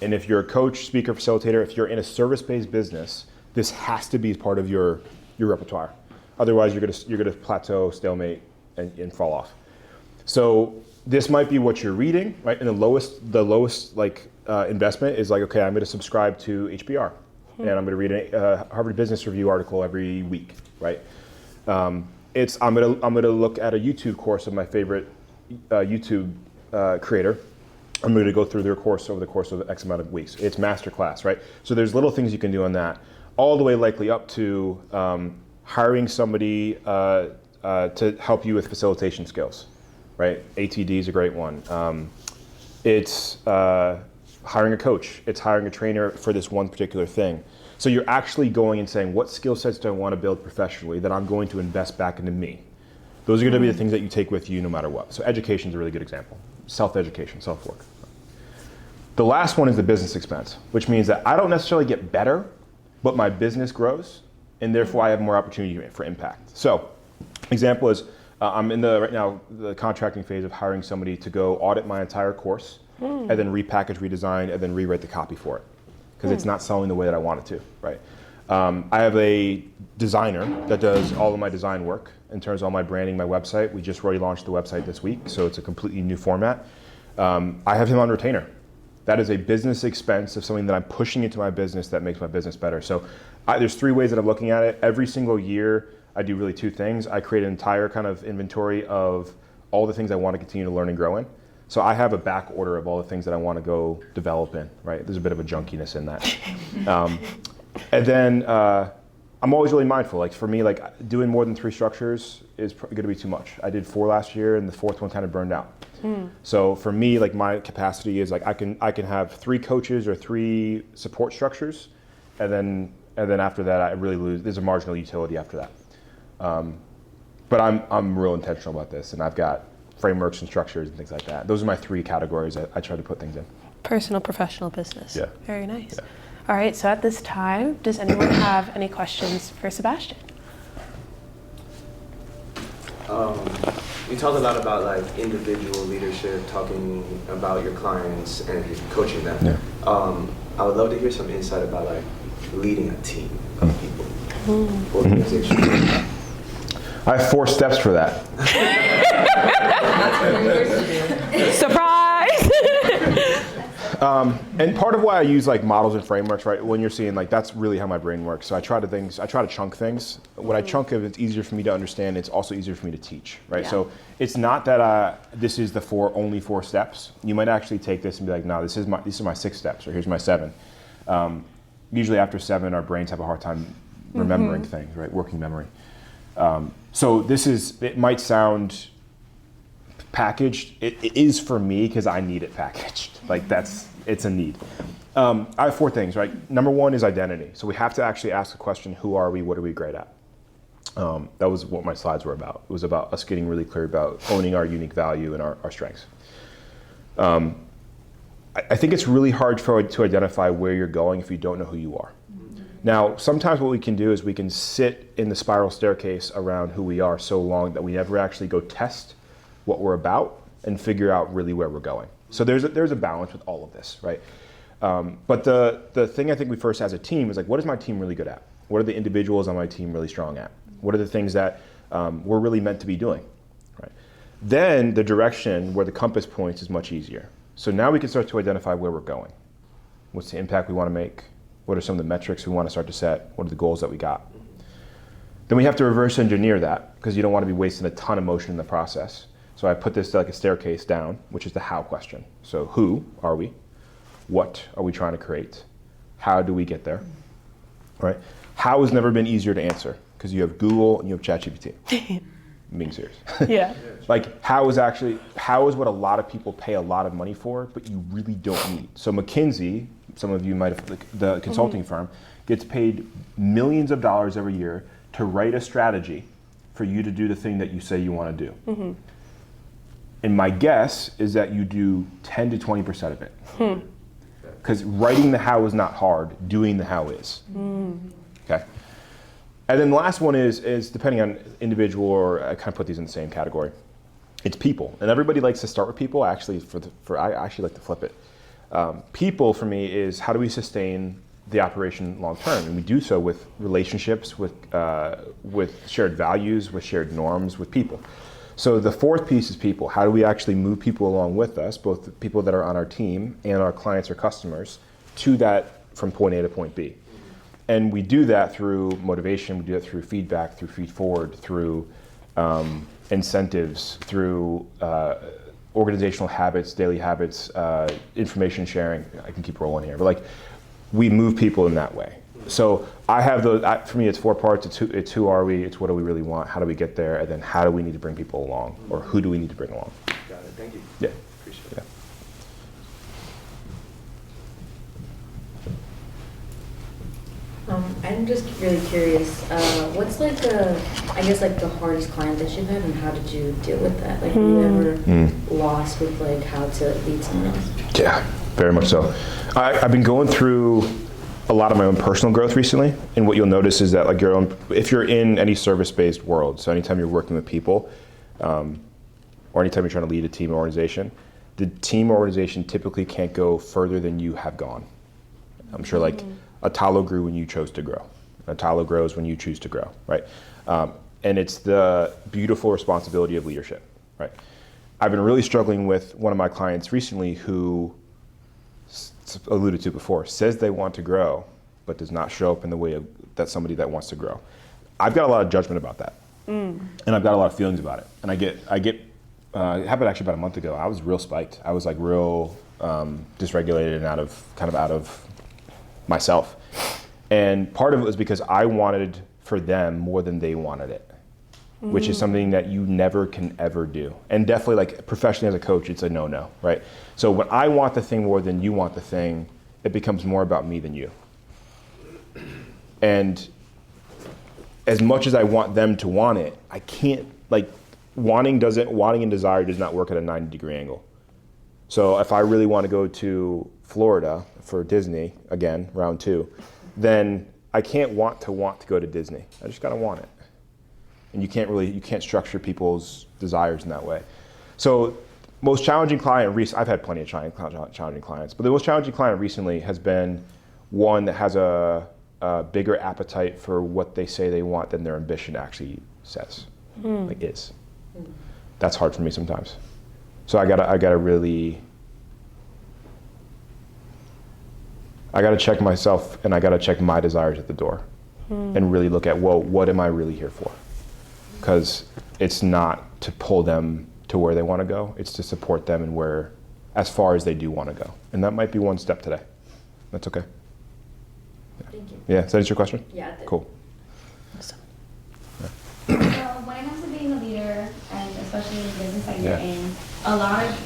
Speaker 2: And if you're a coach, speaker, facilitator, if you're in a service-based business, this has to be part of your repertoire. Otherwise, you're gonna plateau, stalemate, and fall off. So this might be what you're reading, right? And the lowest like investment is like, okay, I'm gonna subscribe to HBR, and I'm gonna read a Harvard Business Review article every week, right? I'm gonna look at a YouTube course of my favorite YouTube creator. I'm going to go through their course over the course of X amount of weeks. It's masterclass, right? So there's little things you can do on that, all the way likely up to hiring somebody to help you with facilitation skills, right? ATD is a great one. It's hiring a coach. It's hiring a trainer for this one particular thing. So you're actually going and saying, what skill sets do I want to build professionally that I'm going to invest back into me? Those are going to be the things that you take with you no matter what. So education is a really good example. Self-education, self-work. The last one is the business expense, which means that I don't necessarily get better, but my business grows, and therefore I have more opportunity for impact. So, example is, I'm in right now the contracting phase of hiring somebody to go audit my entire course, and then repackage, redesign, and then rewrite the copy for it, because it's not selling the way that I want it to, right? I have a designer that does all of my design work in terms of all my branding, my website. We just already launched the website this week, so it's a completely new format. I have him on retainer. That is a business expense of something that I'm pushing into my business that makes my business better. So there's 3 ways that I'm looking at it. Every single year, I do really 2 things. I create an entire kind of inventory of all the things I want to continue to learn and grow in. So I have a back order of all the things that I want to go develop in, right? There's a bit of a junkiness in that. And then I'm always really mindful. Like for me, like doing more than 3 structures is going to be too much. I did 4 last year, and the 4th one kind of burned out. So for me, like my capacity is like I can have 3 coaches or 3 support structures, and then after that I really lose. There's a marginal utility after that. But I'm real intentional about this, and I've got frameworks and structures and things like that. Those are my 3 categories I try to put things in.
Speaker 1: Personal, professional, business.
Speaker 2: Yeah.
Speaker 1: Very nice.
Speaker 2: Yeah.
Speaker 1: All right, so at this time, does anyone have any questions for Sebastian?
Speaker 3: You talk a lot about like individual leadership, talking about your clients and coaching them.
Speaker 2: Yeah.
Speaker 3: I would love to hear some insight about like leading a team of people, organization.
Speaker 2: I have 4 steps for that.
Speaker 1: Surprise!
Speaker 2: And part of why I use like models and frameworks, right? When you're seeing like that's really how my brain works. So I try to chunk things. When I chunk it, it's easier for me to understand. It's also easier for me to teach, right?
Speaker 1: Yeah.
Speaker 2: So it's not that this is the only 4 steps. You might actually take this and be like, no, these are my 6 steps, or here's my 7. Usually after 7, our brains have a hard time remembering things, right? Working memory. So it might sound packaged. It is for me because I need it packaged. Like it's a need. I have 4 things, right? Number 1 is identity. So we have to actually ask the question, who are we? What are we great at? That was what my slides were about. It was about us getting really clear about owning our unique value and our strengths. I think it's really hard to identify where you're going if you don't know who you are. Now, sometimes what we can do is we can sit in the spiral staircase around who we are so long that we never actually go test what we're about and figure out really where we're going. So there's a balance with all of this, right? But the thing I think we first as a team is like, what is my team really good at? What are the individuals on my team really strong at? What are the things that we're really meant to be doing, right? Then the direction where the compass points is much easier. So now we can start to identify where we're going. What's the impact we want to make? What are some of the metrics we want to start to set? What are the goals that we got? Then we have to reverse engineer that because you don't want to be wasting a ton of motion in the process. So I put this like a staircase down, which is the how question. So who are we? What are we trying to create? How do we get there? Right? How has never been easier to answer because you have Google and you have ChatGPT. I'm being serious.
Speaker 1: Yeah.
Speaker 2: Like how is what a lot of people pay a lot of money for, but you really don't need. So McKinsey, some of you might have, the consulting firm, gets paid millions of dollars every year to write a strategy for you to do the thing that you say you want to do. And my guess is that you do 10 to 20% of it. Because writing the how is not hard, doing the how is. Okay. And then the last one is depending on individual, or I kind of put these in the same category. It's people, and everybody likes to start with people. I actually like to flip it. People for me is how do we sustain the operation long term, and we do so with relationships, with shared values, with shared norms, with people. So the 4th piece is people. How do we actually move people along with us, both the people that are on our team and our clients or customers, to that from point A to point B? And we do that through motivation, we do that through feedback, through feed forward, through incentives, through organizational habits, daily habits, information sharing. I can keep rolling here, but like we move people in that way. So I have those, for me it's 4 parts. It's who are we, it's what do we really want, how do we get there, and then how do we need to bring people along, or who do we need to bring along.
Speaker 3: Got it, thank you.
Speaker 2: Yeah.
Speaker 3: Appreciate it.
Speaker 2: Yeah.
Speaker 4: I'm just really curious. What's like I guess like the hardest client that you've had, and how did you deal with that? Like, were you ever lost with like how to lead someone else?
Speaker 2: Yeah, very much so. I've been going through a lot of my own personal growth recently, and what you'll notice is that like if you're in any service-based world, so anytime you're working with people, or anytime you're trying to lead a team or organization, the team or organization typically can't go further than you have gone. I'm sure like Attollo grew when you chose to grow. Attollo grows when you choose to grow, right? And it's the beautiful responsibility of leadership, right? I've been really struggling with one of my clients recently who, alluded to before, says they want to grow, but does not show up in the way that somebody that wants to grow. I've got a lot of judgment about that, and I've got a lot of feelings about it. And I get. It happened actually about a month ago. I was real spiked. I was like real dysregulated and out of myself. And part of it was because I wanted for them more than they wanted it, which is something that you never can ever do. And definitely like professionally as a coach, it's a no-no, right? So when I want the thing more than you want the thing, it becomes more about me than you. And as much as I want them to want it, I can't, like, wanting and desire does not work at a 90-degree angle. So if I really want to go to Florida for Disney, again, round 2, then I can't want to go to Disney. I just gotta want it. And you can't structure people's desires in that way. So most challenging client, I've had plenty of challenging clients, but the most challenging client recently has been one that has a bigger appetite for what they say they want than their ambition actually says, like is. That's hard for me sometimes. So I gotta check myself, and I gotta check my desires at the door and really look at, well, what am I really here for? Because it's not to pull them to where they want to go, it's to support them and as far as they do want to go. And that might be one step today. That's okay. Yeah.
Speaker 4: Thank you.
Speaker 2: Yeah, does that answer your question?
Speaker 4: Yeah, it did.
Speaker 2: Cool.
Speaker 1: Awesome.
Speaker 5: So when it comes to being a leader, and especially in the business that you're in,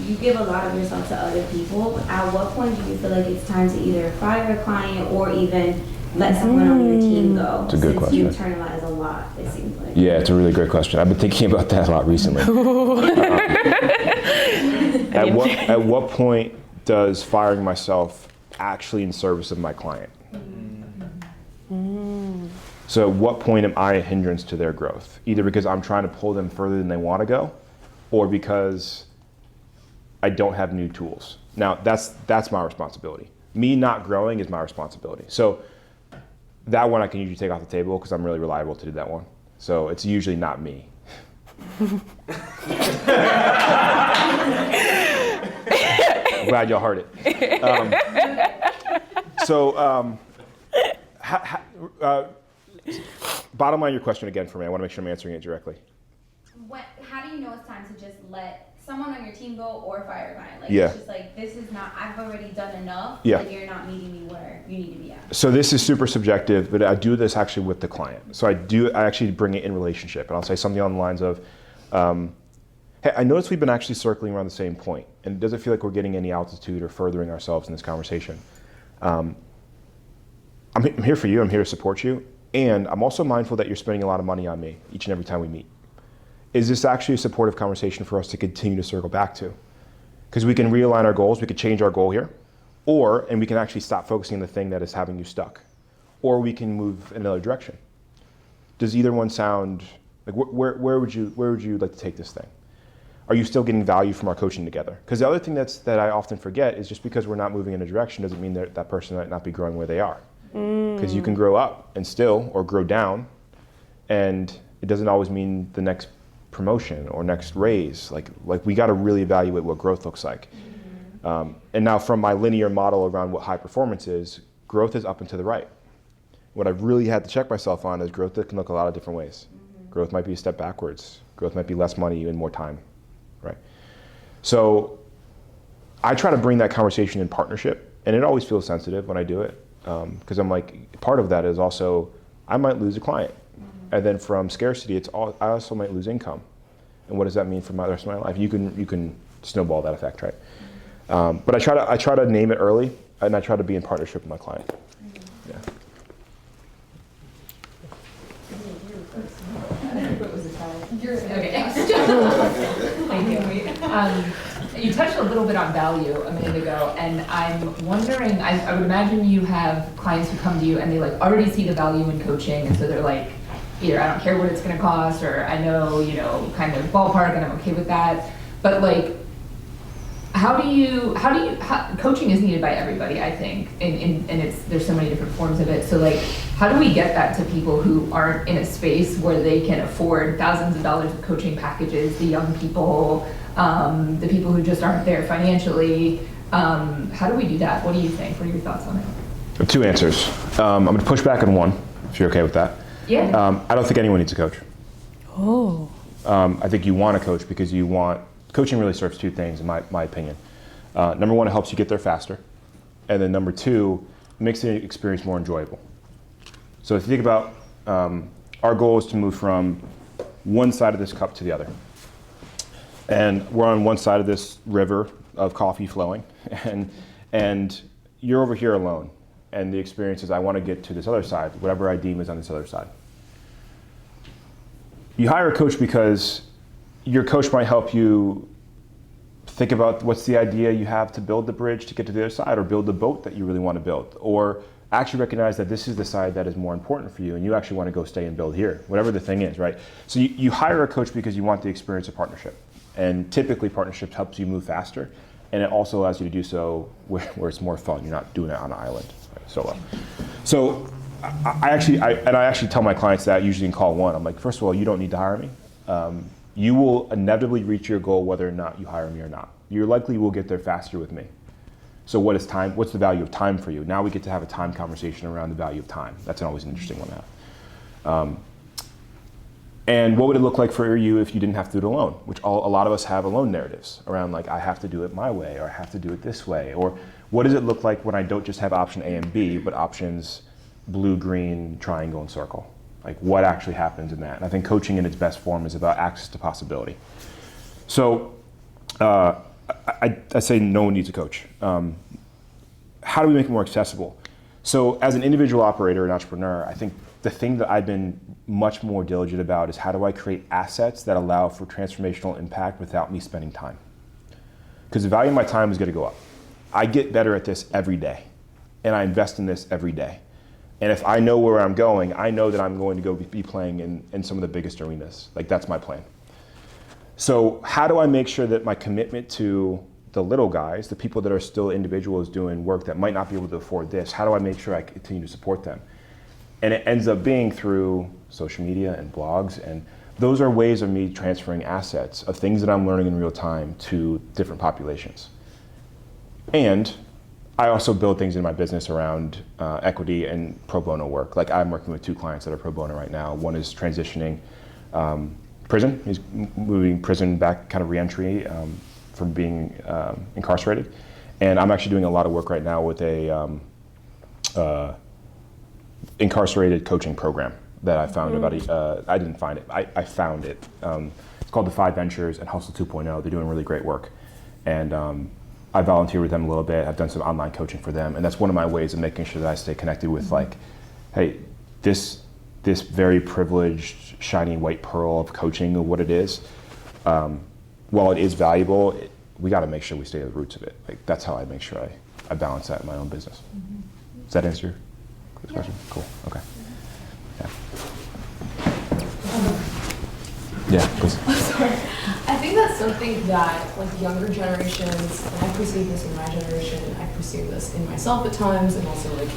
Speaker 5: you give a lot of yourself to other people. At what point do you feel like it's time to either fire a client or even let someone on your team go?
Speaker 2: It's a good question.
Speaker 5: You internalize a lot, it seems like.
Speaker 2: Yeah, it's a really great question. I've been thinking about that a lot recently. At what point does firing myself actually in service of my client? So at what point am I a hindrance to their growth? Either because I'm trying to pull them further than they want to go, or because I don't have new tools. Now, that's my responsibility. Me not growing is my responsibility. So that one I can usually take off the table because I'm really reliable to do that one. So it's usually not me. I'm glad y'all heard it. Bottom line, your question again for me. I want to make sure I'm answering it directly.
Speaker 5: How do you know it's time to just let someone on your team go or fire a client? Like,
Speaker 2: it's
Speaker 5: just like, this is not, I've already done enough.
Speaker 2: Yeah.
Speaker 5: Like, you're not meeting me where you need to be at.
Speaker 2: So this is super subjective, but I do this actually with the client. So I actually bring it in relationship, and I'll say something on the lines of, hey, I noticed we've been actually circling around the same point, and it doesn't feel like we're getting any altitude or furthering ourselves in this conversation. I'm here for you, I'm here to support you, and I'm also mindful that you're spending a lot of money on me each and every time we meet. Is this actually a supportive conversation for us to continue to circle back to? Because we can realign our goals, we could change our goal here, and we can actually stop focusing on the thing that is having you stuck, or we can move in another direction. Does either one sound, like where would you like to take this thing? Are you still getting value from our coaching together? Because the other thing that I often forget is just because we're not moving in a direction doesn't mean that person might not be growing where they are. Because you can grow up and still, or grow down, and it doesn't always mean the next promotion or next raise. Like we got to really evaluate what growth looks like. And now from my linear model around what high performance is, growth is up and to the right. What I've really had to check myself on is growth that can look a lot of different ways. Growth might be a step backwards. Growth might be less money and more time, right? So I try to bring that conversation in partnership, and it always feels sensitive when I do it. Because I'm like, part of that is also, I might lose a client. And then from scarcity, I also might lose income. And what does that mean for the rest of my life? You can snowball that effect, right? But I try to name it early, and I try to be in partnership with my client. Yeah.
Speaker 5: You're
Speaker 6: Okay. Thank you. You touched a little bit on value a minute ago, and I'm wondering, I would imagine you have clients who come to you and they like already see the value in coaching, and so they're like, either I don't care what it's going to cost, or I know, you know, kind of ballpark and I'm okay with that. But like, coaching is needed by everybody, I think, and there's so many different forms of it. So like, how do we get that to people who aren't in a space where they can afford thousands of dollars of coaching packages, the young people, the people who just aren't there financially? How do we do that? What do you think? What are your thoughts on it?
Speaker 2: Two answers. I'm going to push back on one, if you're okay with that.
Speaker 6: Yeah.
Speaker 2: I don't think anyone needs a coach.
Speaker 1: Oh.
Speaker 2: I think you want a coach because coaching really serves two things, in my opinion. Number one, it helps you get there faster. And then number two, it makes the experience more enjoyable. So if you think about, our goal is to move from one side of this cup to the other. And we're on one side of this river of coffee flowing, and you're over here alone. And the experience is, I want to get to this other side, whatever I deem is on this other side. You hire a coach because your coach might help you think about what's the idea you have to build the bridge to get to the other side, or build the boat that you really want to build, or actually recognize that this is the side that is more important for you and you actually want to go stay and build here, whatever the thing is, right? So you hire a coach because you want the experience of partnership. And typically partnership helps you move faster, and it also allows you to do so where it's more fun. You're not doing it on an island, right, solo. So I actually tell my clients that usually in call one. I'm like, first of all, you don't need to hire me. You will inevitably reach your goal whether or not you hire me or not. You likely will get there faster with me. So what is time? What's the value of time for you? Now we get to have a time conversation around the value of time. That's always an interesting one to have. And what would it look like for you if you didn't have to do it alone? Which a lot of us have alone narratives around, like, I have to do it my way, or I have to do it this way. Or what does it look like when I don't just have option A and B, but options blue, green, triangle, and circle? Like, what actually happens in that? And I think coaching in its best form is about access to possibility. So I say no one needs a coach. How do we make it more accessible? So as an individual operator and entrepreneur, I think the thing that I've been much more diligent about is, how do I create assets that allow for transformational impact without me spending time? Because the value of my time is going to go up. I get better at this every day, and I invest in this every day. And if I know where I'm going, I know that I'm going to go be playing in some of the biggest arenas. Like, that's my plan. So how do I make sure that my commitment to the little guys, the people that are still individuals doing work that might not be able to afford this, how do I make sure I continue to support them? And it ends up being through social media and blogs, and those are ways of me transferring assets of things that I'm learning in real time to different populations. And I also build things in my business around equity and pro bono work. Like, I'm working with two clients that are pro bono right now. One is transitioning prison. He's moving prison back, kind of reentry from being incarcerated. And I'm actually doing a lot of work right now with a incarcerated coaching program that I found I didn't find it, I found it. It's called the 5 Ventures and Hustle 2.0. They're doing really great work. And I volunteer with them a little bit. I've done some online coaching for them. And that's one of my ways of making sure that I stay connected with, like, hey, this very privileged, shiny white pearl of coaching, of what it is, while it is valuable, we got to make sure we stay at the roots of it. Like, that's how I make sure I balance that in my own business. Does that answer your question? Cool. Okay. Yeah. Yeah, please.
Speaker 7: Sorry. I think that's something that, like, younger generations, and I perceive this in my generation, I perceive this in myself at times, and also, like,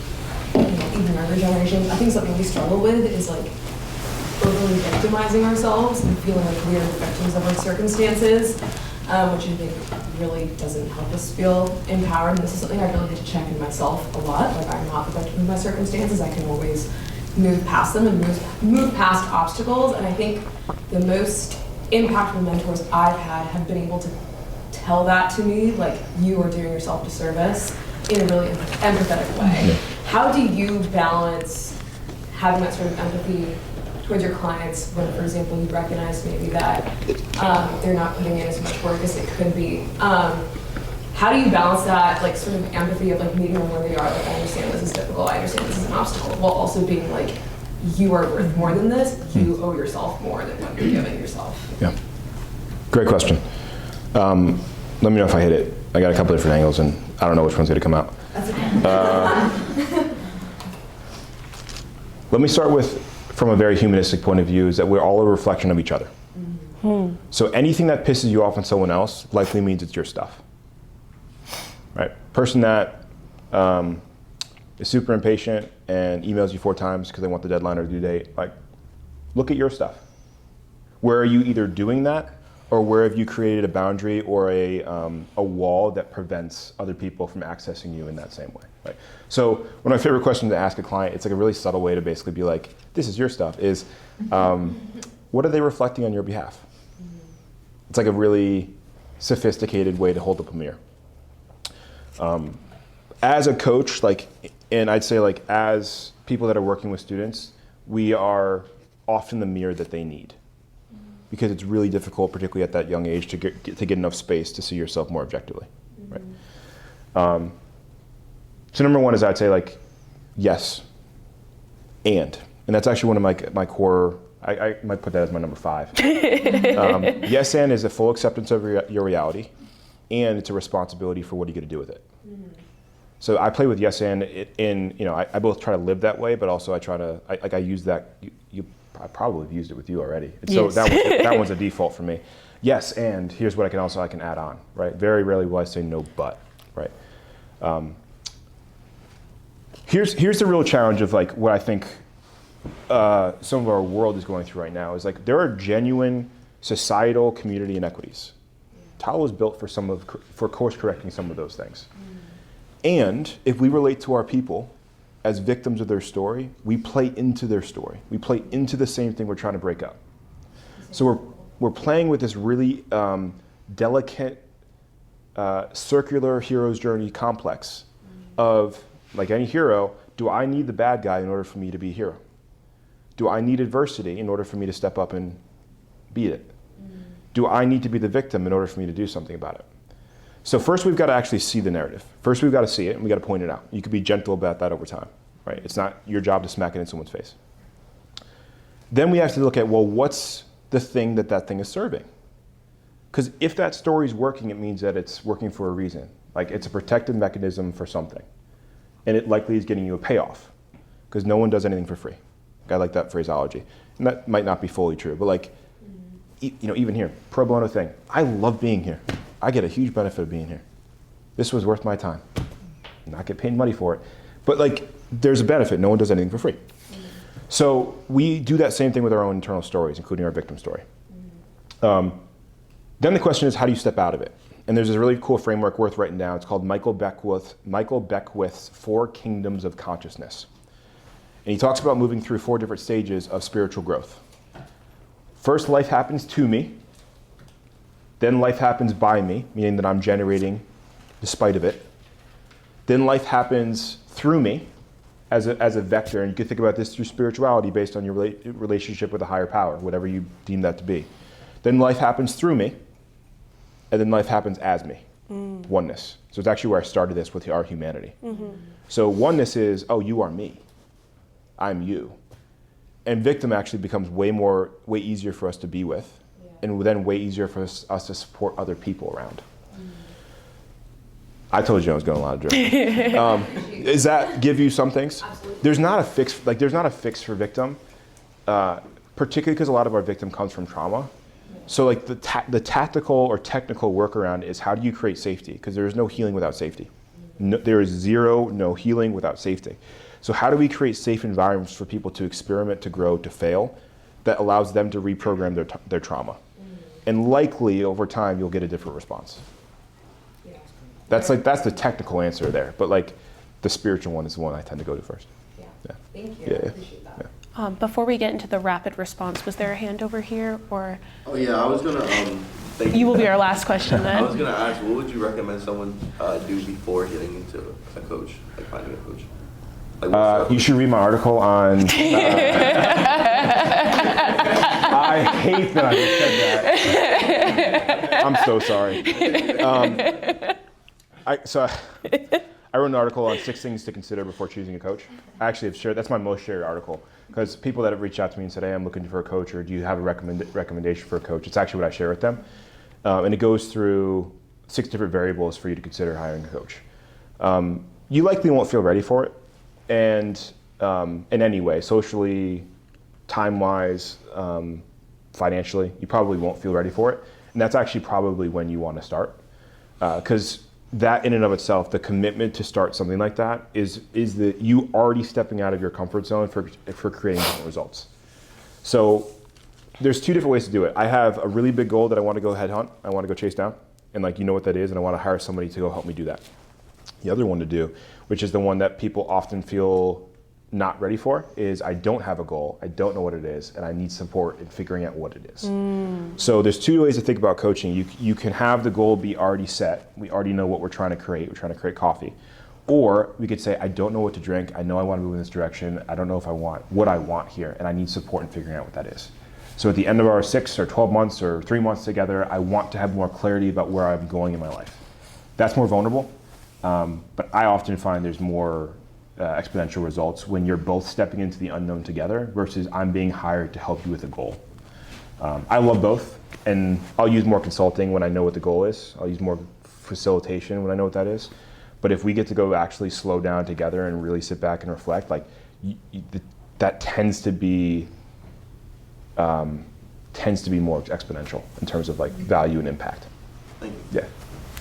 Speaker 7: even younger generations, I think something we struggle with is, like, overly victimizing ourselves and feeling like we're the victims of our circumstances, which I think really doesn't help us feel empowered. And this is something I really need to check in myself a lot. Like, I'm not the victim of my circumstances. I can always move past them and move past obstacles. And I think the most impactful mentors I've had have been able to tell that to me, like, you are doing yourself a disservice, in a really empathetic way. Yeah. How do you balance having that sort of empathy towards your clients when, for example, you recognize maybe that they're not putting in as much work as it could be? How do you balance that, like, sort of empathy of, like, meeting them where they are? Like, I understand this is difficult, I understand this is an obstacle, while also being like, you are worth more than this, you owe yourself more than what you're giving yourself.
Speaker 2: Yeah. Great question. Let me know if I hit it. I got a couple different angles and I don't know which one's gonna come out.
Speaker 7: That's okay.
Speaker 2: Let me start with, from a very humanistic point of view, is that we're all a reflection of each other. So anything that pisses you off on someone else likely means it's your stuff, right? Person that is super impatient and emails you 4 times because they want the deadline or due date, like, look at your stuff. Where are you either doing that, or where have you created a boundary or a wall that prevents other people from accessing you in that same way, right? So one of my favorite questions to ask a client, it's like a really subtle way to basically be like, this is your stuff, is what are they reflecting on your behalf? It's like a really sophisticated way to hold up a mirror. As a coach, like, and I'd say like as people that are working with students, we are often the mirror that they need. Because it's really difficult, particularly at that young age, to get enough space to see yourself more objectively, right? So number one is I'd say like, yes, and that's actually one of my core, I might put that as my number 5. Yes, and is a full acceptance of your reality, and it's a responsibility for what are you gonna do with it. So I play with yes and in, you know, I both try to live that way, but also I try to, I use that, I probably have used it with you already. So
Speaker 1: Yes.
Speaker 2: that one's a default for me. Yes, and here's what I can add on, right? Very rarely will I say no, but, right? Here's the real challenge of like what I think some of our world is going through right now is like there are genuine societal community inequities. Attollo was built for course correcting some of those things. And if we relate to our people as victims of their story, we play into their story. We play into the same thing we're trying to break up. So we're playing with this really delicate circular hero's journey complex of, like any hero, do I need the bad guy in order for me to be a hero? Do I need adversity in order for me to step up and beat it? Do I need to be the victim in order for me to do something about it? So first we've got to actually see the narrative. First we've got to see it and we got to point it out. You could be gentle about that over time, right? It's not your job to smack it in someone's face. Then we have to look at, well, what's the thing that thing is serving? Because if that story is working, it means that it's working for a reason. Like it's a protective mechanism for something. And it likely is getting you a payoff because no one does anything for free. I like that phraseology. And that might not be fully true, but like, you know, even here, pro bono thing. I love being here. I get a huge benefit of being here. This was worth my time. Not get paid money for it. But like, there's a benefit. No one does anything for free. So we do that same thing with our own internal stories, including our victim story. Then the question is, how do you step out of it? And there's this really cool framework worth writing down. It's called Michael Beckwith's 4 Kingdoms of Consciousness. And he talks about moving through 4 different stages of spiritual growth. First, life happens to me. Then life happens by me, meaning that I'm generating despite of it. Then life happens through me as a vector, and you can think about this through spirituality based on your relationship with a higher power, whatever you deem that to be. Then life happens through me, and then life happens as me, oneness. So it's actually where I started this with our humanity. So oneness is, oh, you are me, I'm you. And victim actually becomes way easier for us to be with, and then way easier for us to support other people around. I told you I was going a lot of drift. Does that give you some things?
Speaker 7: Absolutely.
Speaker 2: There's not a fix for victim, particularly because a lot of our victim comes from trauma. So like the tactical or technical workaround is how do you create safety? Because there is no healing without safety. There is no healing without safety. So how do we create safe environments for people to experiment, to grow, to fail, that allows them to reprogram their trauma? And likely over time you'll get a different response. That's the technical answer there, but like the spiritual one is the one I tend to go to first.
Speaker 7: Yeah. Thank you.
Speaker 2: Yeah.
Speaker 7: I appreciate that.
Speaker 2: Yeah.
Speaker 1: Before we get into the rapid response, was there a hand over here, or?
Speaker 8: Oh yeah, I was gonna. Thank
Speaker 1: You will be our last question then.
Speaker 8: I was gonna ask, what would you recommend someone do before getting into a coach, like finding a coach? Like
Speaker 2: You should read my article on. I hate that I just said that. I'm so sorry. I wrote an article on 6 things to consider before choosing a coach. I actually have shared, that's my most shared article, because people that have reached out to me and said, hey, I'm looking for a coach, or do you have a recommendation for a coach? It's actually what I share with them. And it goes through 6 different variables for you to consider hiring a coach. You likely won't feel ready for it, and in any way, socially, time-wise, financially, you probably won't feel ready for it. And that's actually probably when you want to start. Because that in and of itself, the commitment to start something like that is that you already stepping out of your comfort zone for creating different results. So there's 2 different ways to do it. I have a really big goal that I want to go headhunt. I want to go chase down. And like, you know what that is, and I want to hire somebody to go help me do that. The other one to do, which is the one that people often feel not ready for, is I don't have a goal, I don't know what it is, and I need support in figuring out what it is. So there's 2 ways to think about coaching. You can have the goal be already set. We already know what we're trying to create. We're trying to create coffee. Or we could say, I don't know what to drink. I know I want to move in this direction. I don't know if I want what I want here, and I need support in figuring out what that is. So at the end of our 6 or 12 months or 3 months together, I want to have more clarity about where I'm going in my life. That's more vulnerable, but I often find there's more exponential results when you're both stepping into the unknown together versus I'm being hired to help you with a goal. I love both, and I'll use more consulting when I know what the goal is. I'll use more facilitation when I know what that is. But if we get to go actually slow down together and really sit back and reflect, like that tends to be more exponential in terms of like value and impact.
Speaker 8: Thank you.
Speaker 2: Yeah.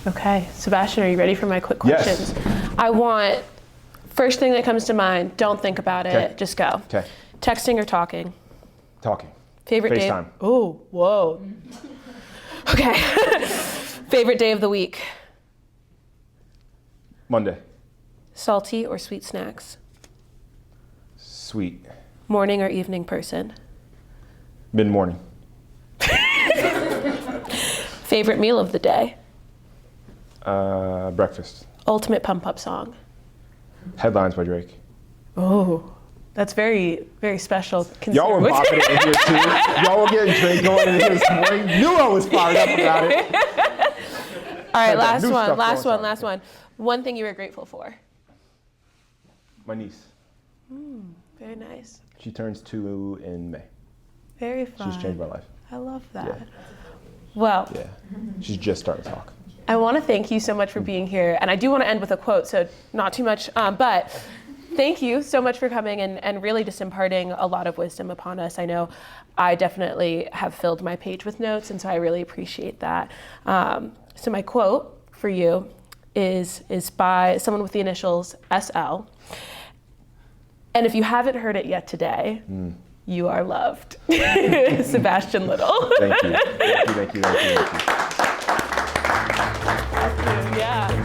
Speaker 1: Okay, Sebastian, are you ready for my quick questions?
Speaker 2: Yes.
Speaker 1: I want, first thing that comes to mind, don't think about it,
Speaker 2: Okay.
Speaker 1: just go.
Speaker 2: Okay.
Speaker 1: Texting or talking?
Speaker 2: Talking.
Speaker 1: Favorite day?
Speaker 2: FaceTime.
Speaker 1: Oh, whoa. Okay. Favorite day of the week?
Speaker 2: Monday.
Speaker 1: Salty or sweet snacks?
Speaker 2: Sweet.
Speaker 1: Morning or evening person?
Speaker 2: Mid-morning.
Speaker 1: Favorite meal of the day?
Speaker 2: Breakfast.
Speaker 1: Ultimate pump-up song?
Speaker 2: Headlines by Drake.
Speaker 1: Oh, that's very, very special.
Speaker 2: Y'all were
Speaker 1: considering-
Speaker 2: popping it in here too. Y'all were getting Drake going in here this morning. Knew I was fired up about it.
Speaker 1: All right,
Speaker 2: New
Speaker 1: last
Speaker 2: stuff going on.
Speaker 1: one. One thing you were grateful for?
Speaker 2: My niece.
Speaker 1: Very nice.
Speaker 2: She turns 2 in May.
Speaker 1: Very fun.
Speaker 2: She's changed my life.
Speaker 1: I love that.
Speaker 2: Yeah.
Speaker 1: Well,
Speaker 2: Yeah. She's just starting to talk.
Speaker 1: I want to thank you so much for being here. And I do want to end with a quote, so not too much, but thank you so much for coming and really just imparting a lot of wisdom upon us. I know I definitely have filled my page with notes, and so I really appreciate that. So my quote for you is by someone with the initials SL. And if you haven't heard it yet today, you are loved. Sebastian Little.
Speaker 2: Thank you. Thank you.
Speaker 1: Yeah.